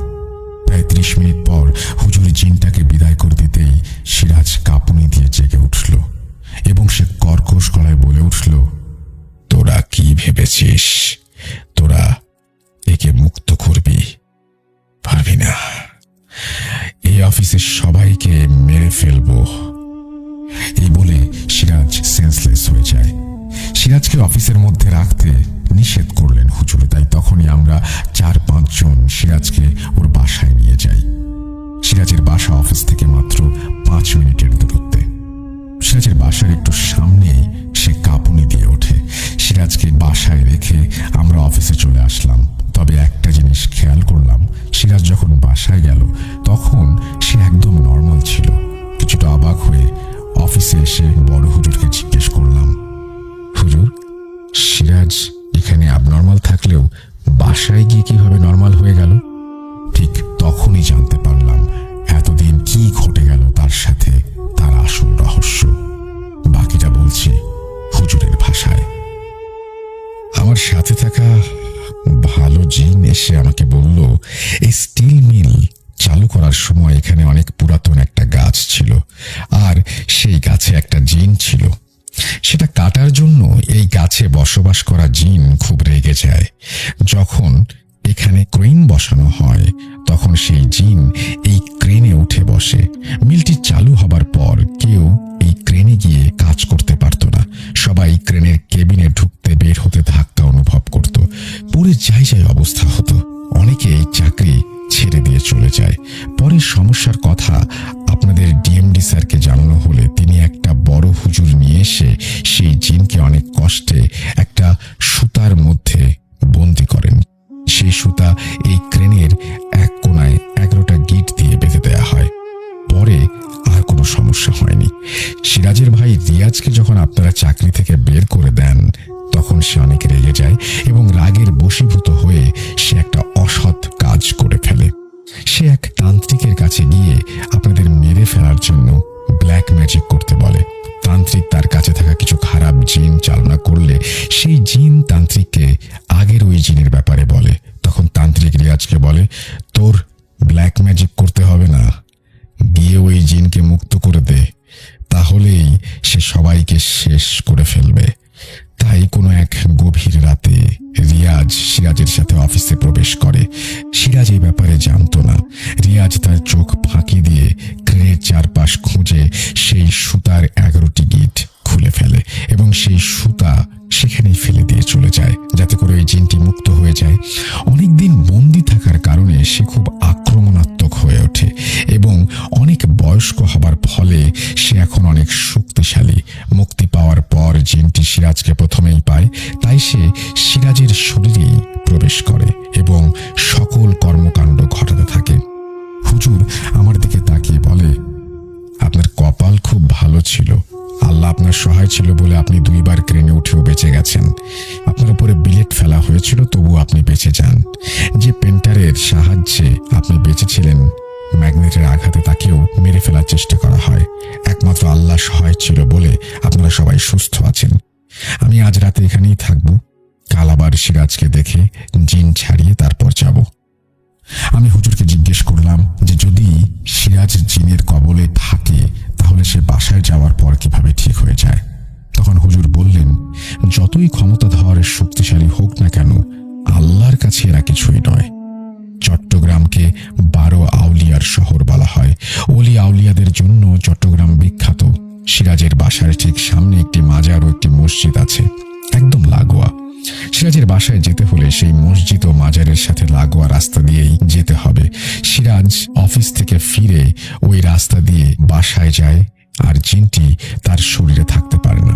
প্রায় 30 মিনিট পর হুজুর জিনটাকে বিদায় করে দিতেই সিরাজ কাঁপুনি দিয়ে জেগে উঠল এবং সে কর্কশ গলায় বলে উঠল, পেরেছিস, তোরা একে মুক্ত করবি, পারবি না। এই অফিসের সবাইকে মেরে ফেলবো। এই বলে সিরাজ সেন্সলেস হয়ে যায়। সিরাজকে অফিসের মধ্যে রাখতে নিষেধ করলেন হুজুর, তাই তখনই আমরা 4-5 জন সিরাজকে ওর বাসায় নিয়ে যাই। সিরাজের বাসা অফিস থেকে মাত্র 5 মিনিটের দূরত্বে। সিরাজের বাসার একটু সামনেই সে কাঁপুনি দিয়ে ওঠে। সিরাজকে বাসায় রেখে আমরা অফিসে চলে আসলাম। তবে একটা জিনিস খেয়াল করলাম, সিরাজ যখন বাসায় গেল তখন সে একদম নর্মাল ছিল। কিছুটা অবাক হয়ে অফিসে এসে বড় হুজুরকে জিজ্ঞেস করলাম, হুজুর, সিরাজ এখানে অ্যাবনর্মাল থাকলেও বাসায় গিয়ে কিভাবে নর্মাল হয়ে গেল? ঠিক তখনই জানতে পারলাম এতদিন কি ঘটে গেল তার সাথে, তার আসল রহস্য। বাকিটা বলছি হুজুরের ভাষায়। আমার সাথে থাকা ভালো জিন এসে আমাকে বলল, এই স্টিল মিল চালু করার সময় এখানে অনেক পুরাতন একটা গাছ ছিল, আর সেই গাছে একটা জিন ছিল। সেটা কাটার জন্য এই গাছে বসবাস করা জিন খুব রেগে যায়। যখন এখানে ক্রেন বসানো হয় তখন সেই জিন এই ক্রেনে উঠে বসে। মিলটি চালু হবার পর কেউ এই ক্রেনে গিয়ে কাজ করতে পারত না। সবাই ক্রেনের কেবিনে ঢুকতে বের হতে ধাক্কা অনুভব করত। পুরো যাই অবস্থা হতো। অনেকে এই চাকরি ছেড়ে দিয়ে চলে যায়। পরে সমস্যার কথা আপনাদের ডিএমডি স্যারকে জানানো হলে তিনি একটা বড় হুজুর নিয়ে এসে সেই জিনকে অনেক কষ্টে একটা সুতার মধ্যে বন্দি করেন। সেই সুতা এই ক্রেনের এক কোনায় 11টা গিট দিয়ে বেঁধে দেয়া হয়। পরে আর কোনো সমস্যা হয়নি। সিরাজের ভাই রিয়াজকে যখন আপনারা চাকরি থেকে বের করে দেন তখন সে অনেক রেগে যায় এবং রাগের বশীভূত হয়ে সে একটা অসৎ কাজ করে ফেলে। সে এক তান্ত্রিকের কাছে গিয়ে আপনাদের মেরে ফেলার জন্য ব্ল্যাক ম্যাজিক করতে বলে। তান্ত্রিক তার কাছে থাকা কিছু খারাপ জিন চালনা করলে সেই জিন তান্ত্রিককে আগের ওই জিনের ব্যাপারে বলে। তখন তান্ত্রিক রিয়াজকে বলে, তোর ব্ল্যাক ম্যাজিক করতে হবে না, গিয়ে ওই জিনকে মুক্ত করে দে, তাহলেই সে সবাইকে শেষ করে ফেলবে। তাই কোনো এক গভীর রাতে রিয়াজ সিরাজের সাথে অফিসে প্রবেশ করে। সিরাজ এই ব্যাপারে জানতো না। রিয়াজ তার চোখ ফাঁকি দিয়ে ক্রেনের চারপাশ খুঁজে সেই সুতার 11টি গিট খুলে ফেলে এবং সেই সুতা সেখানেই ফেলে দিয়ে চলে যায়, যাতে করে ওই জিনটি মুক্ত হয়ে যায়। অনেকদিন বন্দি থাকার কারণে সে খুব আক্রমণাত্মক হয়ে ওঠে এবং অনেক বয়স্ক হবার ফলে সে এখন অনেক শক্তিশালী। মুক্তি পাওয়ার পর জিনটি সিরাজকে প্রথমেই পায়, তাই সে সিরাজের শরীরেই প্রবেশ করে এবং সকল কর্মকাণ্ড ঘটাতে থাকে। হুজুর আমার দিকে তাকিয়ে বলে, আপনার কপাল খুব ভালো ছিল। আল্লাহ আপনার সহায় ছিল বলে আপনি 2 বার ক্রেনে উঠেও বেঁচে গেছেন। আপনার উপরে বিলেট ফেলা হয়েছিল, তবু আপনি বেঁচে যান। যে পেন্টারের সাহায্যে আপনি বেঁচেছিলেন, ম্যাগনেটের আঘাতে তাকেও মেরে ফেলার চেষ্টা করা হয়। একমাত্র আল্লাহ সহায় ছিল বলে আপনারা সবাই সুস্থ আছেন। আমি আজ রাতে এখানেই থাকবো। কাল আবার সিরাজকে দেখে জিন ছাড়িয়ে তারপর যাব। আমি হুজুরকে জিজ্ঞেস করলাম যে যদি সিরাজ জিনের কবলে থাকে তাহলে সে বাসায় যাওয়ার পর কিভাবে ঠিক হয়ে যায়। তখন হুজুর বললেন, যতই ক্ষমতাধর শক্তিশালী হোক না কেন, আল্লাহর কাছে এরা কিছুই নয়। চট্টগ্রামকে 12 আউলিয়ার শহর বলা হয়। ওলি আউলিয়াদের জন্য চট্টগ্রাম বিখ্যাত। সিরাজের বাসার ঠিক সামনে একটি মাজার ও একটি মসজিদ আছে, একদম লাগোয়া। সিরাজের বাসায় যেতে হলে সেই মসজিদ ও মাজারের সাথে লাগোয়া রাস্তা দিয়েই যেতে হবে। সিরাজ অফিস থেকে ফিরে ওই রাস্তা দিয়ে বাসায় যায়, আর জিনটি তার শরীরে থাকতে পারে না।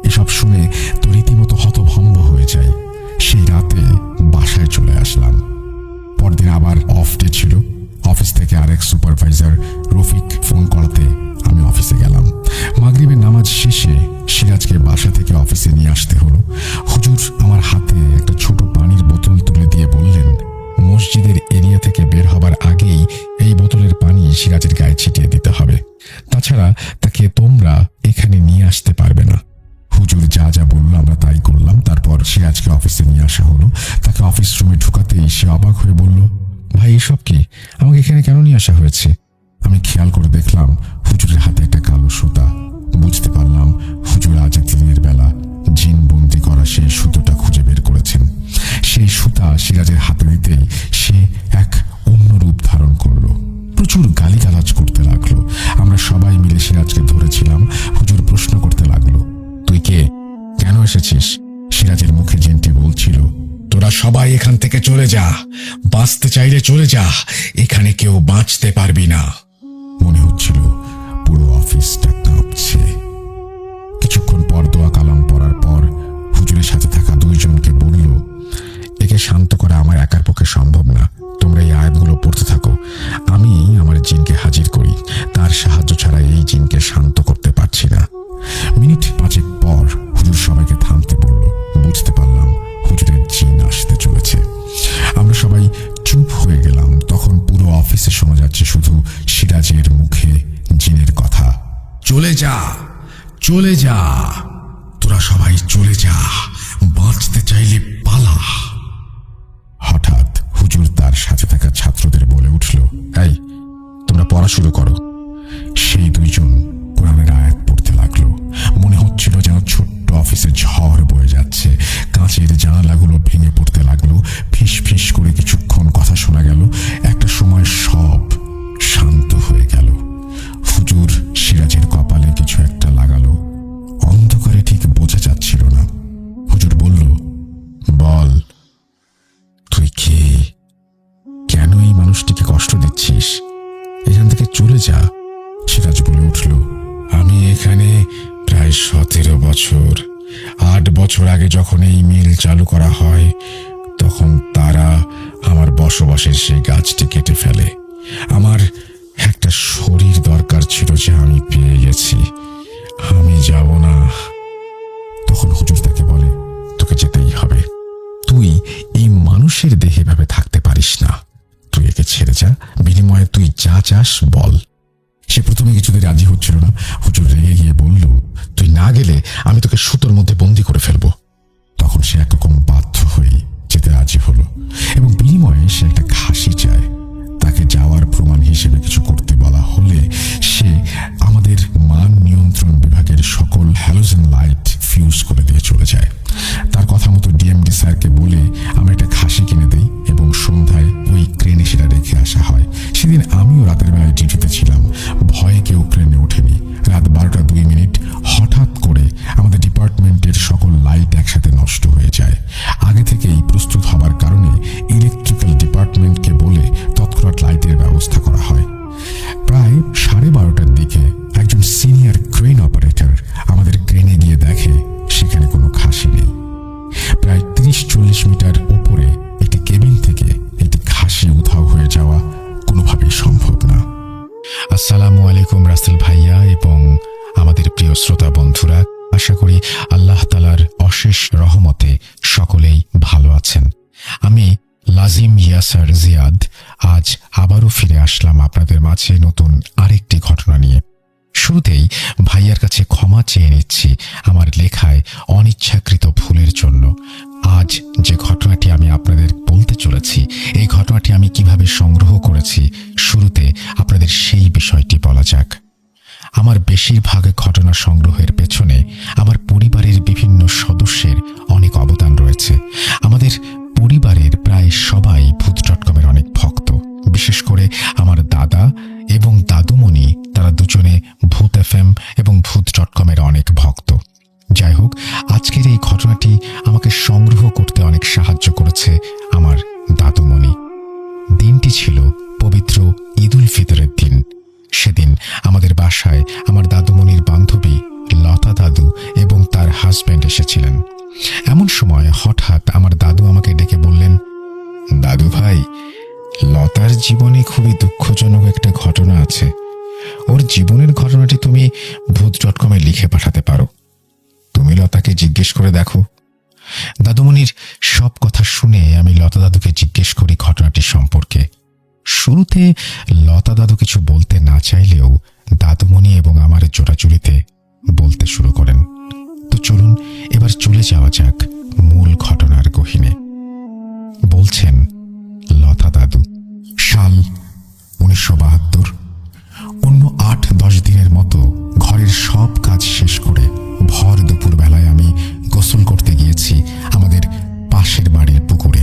এসব শুনে তো রীতিমতো হতভম্ব হয়ে যায়। সেই রাতে বাসায় চলে আসলাম। পরদিন আবার অফ ডে ছিল। অফিস থেকে আরেক সুপারভাইজার রফিক ফোন করাতে আমি অফিসে গেলাম। মাগরিবের নামাজ শেষে সিরাজকে বাসা থেকে অফিসে নিয়ে আসতে হলো। হুজুর আমার হাতে একটা ছোট পানির বোতল তুলে দিয়ে বললেন, মসজিদের এরিয়া থেকে বের হবার আগেই এই বোতলের পানি সিরাজের গায়ে ছিটিয়ে দিতে হবে, তাছাড়া তাকে তোমরা এখানে নিয়ে আসতে পারবে না। হুজুর যা যা বলল আমরা তাই করলাম। তারপর সিরাজকে অফিসে নিয়ে আসা হলো। তাকে অফিস রুমে ঢুকাতেই সে অবাক হয়ে বলল, ভাই এসব কি? আমাকে এখানে কেন নিয়ে আসা হয়েছে? আমি খেয়াল করে দেখলাম হুজুরের হাতে একটা কালো সুতা। বুঝতে পারলাম হুজুর আজ দিনের বেলা জিন বন্দি করা সেই সুতোটা খুঁজে এসেছিস? সিরাজের মুখে জিনটি বলছিল, তোরা সবাই এখান থেকে চলে যা, বাঁচতে চাইলে চলে যা, এখানে কেউ বাঁচতে পারবি না। মনে হচ্ছিল পুরো অফিসটা কাঁপছে। কিছুক্ষণ পর দোয়া কালাম পড়ার পর হুজুরের সাথে থাকা দুইজনকে বলল, একে শান্ত করা আমার একার পক্ষে সম্ভব না, তোমরা এই আয়াতগুলো পড়তে থাকো, আমি আমার জিনকে হাজির করি, তার সাহায্য ছাড়া এই জিনকে শান্ত করতে পারছি না। মিনিট 5 পর হুজুর সবাইকে থামতে বলল। বুঝতে পারলাম হুজুরের জিন আসতে চলেছে। আমরা সবাই চুপ হয়ে গেলাম। তখন পুরো অফিসে শোনা যাচ্ছে শুধু সিরাজের মুখে জিনের কথা, চলে যা, চলে যা, তোরা সবাই চলে যা, বাঁচতে চাইলে পালা। হঠাৎ হুজুর তার সাথে থাকা ছাত্রদের বলে উঠল, এই তোমরা পড়া শুরু করো। সেই দুইজন কোরআনের আয়াত পড়তে লাগলো। মনে হচ্ছিল যেন ছোট্ট অফিসে ঝড় বয়ে যাচ্ছে। কাঁচের জানালাগুলো ভেঙে পড়তে লাগলো। ফিস ফিস করে কিছুক্ষণ কথা শোনা গেল। একটা সময় সব শান্ত হয়ে গেল। হুজুর সিরাজের কপালে কিছু একটা লাগালো। অন্ধকারে ঠিক বোঝা যাচ্ছিল না। হুজুর বলল, বল তুই কে? কেন এই মানুষটিকে কষ্ট দিচ্ছিস? এখান থেকে চলে যা। সিরাজ বলে উঠল, আমি এখানে প্রায় 17 বছর। 8 বছর আগে যখন এই মিল চালু করা হয় তখন তারা আমার বসবাসের সেই গাছটি কেটে ফেলে। আমার একটা শরীর দরকার ছিল যে আমি পেয়ে গেছি, আমি যাব না। তখন হুজুর তাকে বলে, তোকে যেতেই হবে, তুই এই মানুষের দেহে ভাবে থাকতে পারিস না, তুই একে ছেড়ে যা, বিনিময়ে তুই যা চাস বল। সে প্রথমে কিছুতে রাজি হচ্ছিল না। হুজুর রেগে গিয়ে বলল, তুই না গেলে আমি তোকে সুতোর মধ্যে বন্দি করে ফেলবো। তখন সে একরকম বাধ্য হয়ে যেতে রাজি হলো এবং বিনিময়ে সে একটা খাসি চায়। তাকে যাওয়ার প্রমাণ হিসেবে কিছু করতে বলা হলে সে আমাদের মান নিয়ন্ত্রণ বিভাগের সকল হ্যালোজেন লাইট ফিউজ করে দিয়ে চলে যায়। তার কথা মতো ডিএমডি স্যারকে বলে আমরা একটা খাসি কিনে দিই এবং সন্ধ্যায় ওই ক্রেনে সেটা রেখে আসা হয়। সেদিন আমিও রাতের বেলায় ডিউটিতে ছিলাম। ভয়ে কেউ ক্রেনে ওঠেনি। রাত 12:02 হঠাৎ করে আমাদের ডিপার্টমেন্টের সকল লাইট একসাথে নষ্ট হয়ে যায়। আগে থেকেই প্রস্তুত হবার কারণে ইলেকট্রিক্যাল ডিপার্টমেন্টকে বলে তৎক্ষণাৎ লাইটের ব্যবস্থা করা হয়। প্রায় 12:30টার দিকে একজন সিনিয়র ক্রেন অপারেটর আমাদের ক্রেনে গিয়ে দেখে সেখানে কোনো খাসি নেই। প্রায় 30-40 মিটার উপরে একটি কেবিন থেকে একটি খাসি উধাও হয়ে যাওয়া কোনোভাবেই সম্ভব না। আসসালামু আলাইকুম রাসেল ভাইয়া এবং আমাদের প্রিয় শ্রোতা বন্ধুরা, আশা করি আল্লাহ তাআলার অশেষ রহমতে সকলেই ভালো আছেন। আমি লাজিম ইয়াসার জিয়াদ আজ আবারও ফিরে আসলাম আপনাদের মাঝে নতুন আরেকটি ঘটনা নিয়ে। শুরুতেই ভাইয়ার কাছে ক্ষমা চেয়ে নিচ্ছি আমার লেখায় অনিচ্ছাকৃত ভুলের জন্য। আজ যে ঘটনাটি আমি আপনাদের বলতে চলেছি, এই ঘটনাটি আমি কিভাবে সংগ্রহ করেছি, শুরুতে আপনাদের সেই বিষয়টি বলা যাক। আমার বেশিরভাগ ঘটনা সংগ্রহের পেছনে আমার পরিবারের বিভিন্ন সদস্যের অনেক অবদান রয়েছে। আমাদের পরিবারের প্রায় সবাই ভূত.কমের অনেক ভক্ত। বিশেষ করে আমার দাদা এবং দাদুমণি, তারা দুজনে ভূত FM এবং ভূত.কমের অনেক ভক্ত। যাই হোক, আজকের এই ঘটনাটি আমাকে সংগ্রহ করতে অনেক সাহায্য করেছে আমার দাদুমণি। দিনটি ছিল পবিত্র ঈদ উল ফিতরের দিন। সেদিন আমাদের বাসায় আমার দাদুমণির বান্ধবী লতা দাদু এবং তার হাজব্যান্ড এসেছিলেন। এমন সময় হঠাৎ আমার দাদু আমাকে ডেকে বললেন, দাদু ভাই, লতার জীবনে খুবই দুঃখজনক একটা ঘটনা আছে। ওর জীবনের ঘটনাটি তুমি ভূত.কমে লিখে পাঠাতে পারো। তুমি লতাকে জিজ্ঞেস করে দেখো। দাদুমণির সব কথা শুনে আমি লতা দাদুকে জিজ্ঞেস করি ঘটনাটি সম্পর্কে। শুরুতে লতা দাদু কিছু বলতে না চাইলেও দাদুমণি এবং আমার জোড়াজুড়িতে বলতে শুরু করেন। তো চলুন এবার চলে যাওয়া যাক মূল ঘটনার গহীনে। বলছেন লতা দাদু, সাল 1972। অন্য 8-10 দিনের মতো ঘরের সব কাজ শেষ করে ভর দুপুর বেলায় আমি গোসল করতে গিয়েছি আমাদের পাশের বাড়ির পুকুরে।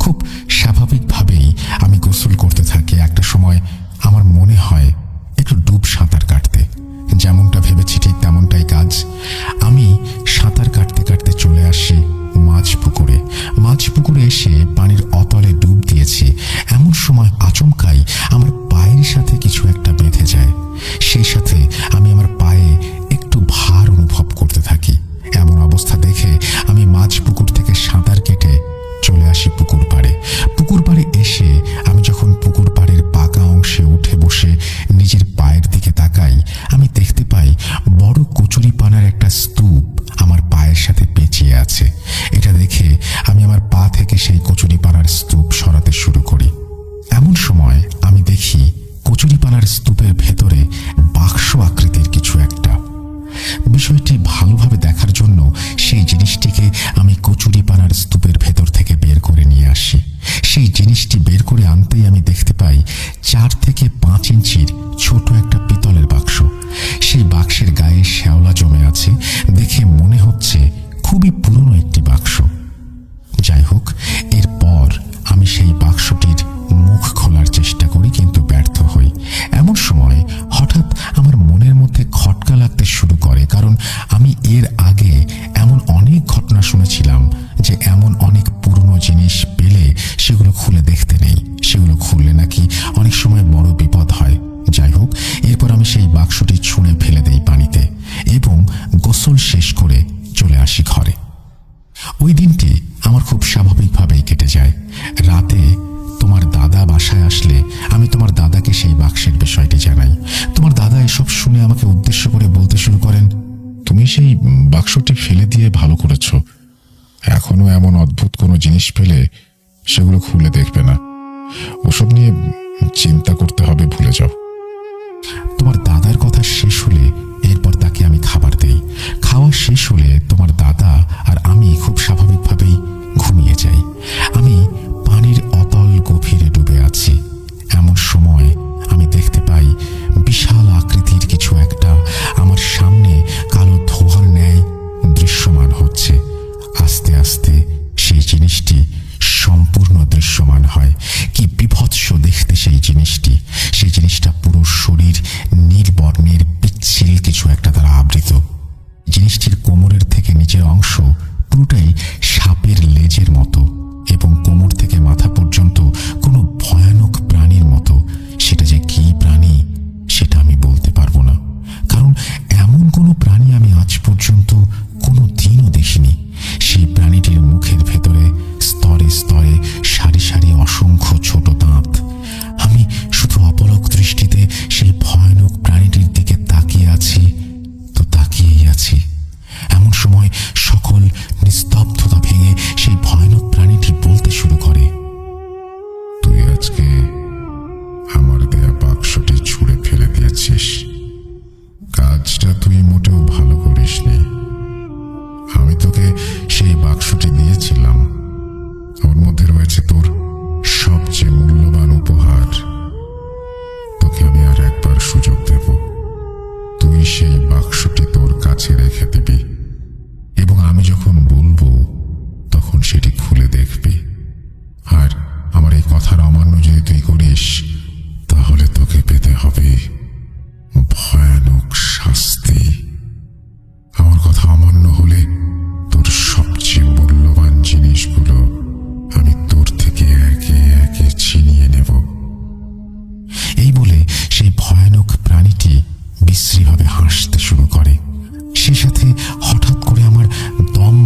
খুব স্বাভাবিকভাবেই আমি গোসল করতে থাকি। একটা সময় আমার মনে হয় একটু ডুব সাঁতার কাটতে। যেমনটা ভেবেছি ঠিক তেমনটাই কাজ। আমি সাঁতার কাটতে কাটতে শুনেছিলাম যে এমন অনেক পুরনো জিনিস পেলে সেগুলো খুলে দেখতে নেই, সেগুলো খুললে নাকি অনেক সময় বড় বিপদ হয়। যাই হোক, এরপর আমি সেই বাক্সটি ছুঁড়ে ফেলে দেই পানিতে এবং গোসল শেষ করে চলে আসি ঘরে। ওই দিনটি আমার খুব স্বাভাবিকভাবেই কেটে যায়। রাতে তোমার দাদা বাসায় আসলে আমি তোমার দাদাকে সেই বাক্সের বিষয়টি জানাই। তোমার দাদা এসব শুনে আমাকে উদ্দেশ্য করে বলতে শুরু করেন, তুমি সেই বাক্সটি ফেলে দিয়ে ভালো করেছ। এখনো এমন অদ্ভুত কোনো জিনিস পেলে সেগুলো খুলে দেখবে না, ওসব নিয়ে চিন্তা করতে হবে, ভুলে যাও। তোমার দাদার কথা শেষ হলে এরপর তাকে আমি খাবার দেই। খাওয়া শেষ হলে তোমার দাদা আর আমি খুব স্বাভাবিকভাবেই ঘুমিয়ে যাই। আমি পানির অতল গভীরে ডুবে আছি। এমন সময় আমি দেখতে পাই বিশাল আকৃতির কিছু একটা আমার সামনে কালো ধোঁয়ার ন্যায় দৃশ্যমান হচ্ছে। আস্তে আস্তে সেই জিনিসটি সম্পূর্ণ দৃশ্যমান হয়। কি বিভৎস দেখতে সেই জিনিসটি! সেই জিনিসটা পুরো শরীর নীল বর্ণের পিচ্ছিল কিছু একটা দ্বারা আবৃত। জিনিসটির কোমরের থেকে নিচের অংশ পুরোটাই সাপের লেজের মতো এবং কোমর থেকে মাথা পর্যন্ত কোনো ভয়ানক প্রাণীর মতো। সেটা যে কি প্রাণী সেটা আমি বলতে পারবো না, কারণ এমন কোনো প্রাণী আমি আজ পর্যন্ত কোনো দিনও দেখিনি। সেই প্রাণীটির মুখের ভেতরে স্তরে স্তরে সারি সারি অসংখ্য ছোট দাঁত। আমি শুধু অপলক দৃষ্টিতে সেই ভয়ানক প্রাণীটির দিকে তাকিয়ে আছি তো তাকিয়েই আছি। এমন সময় সকল নিস্তব্ধতা ভেঙে সেই ভয়ানক প্রাণীটি বলতে শুরু করে, তুই আজকে আমার দেয়া বাক্সটি ছুঁড়ে ফেলে দিয়েছিস। কাজটা তুই মোটেও ভালো করিসনি। আমি তোকে সেই বাক্সটি দিয়েছিলাম, ওর মধ্যে রয়েছে তোর সবচেয়ে মূল্যবান উপহার। তোকে আমি আর একবার সুযোগ দেব, তুই সেই বাক্সটি তোর কাছে রেখে দিবি এবং আমি যখন বলবো তখন সেটি খুলে দেখবি।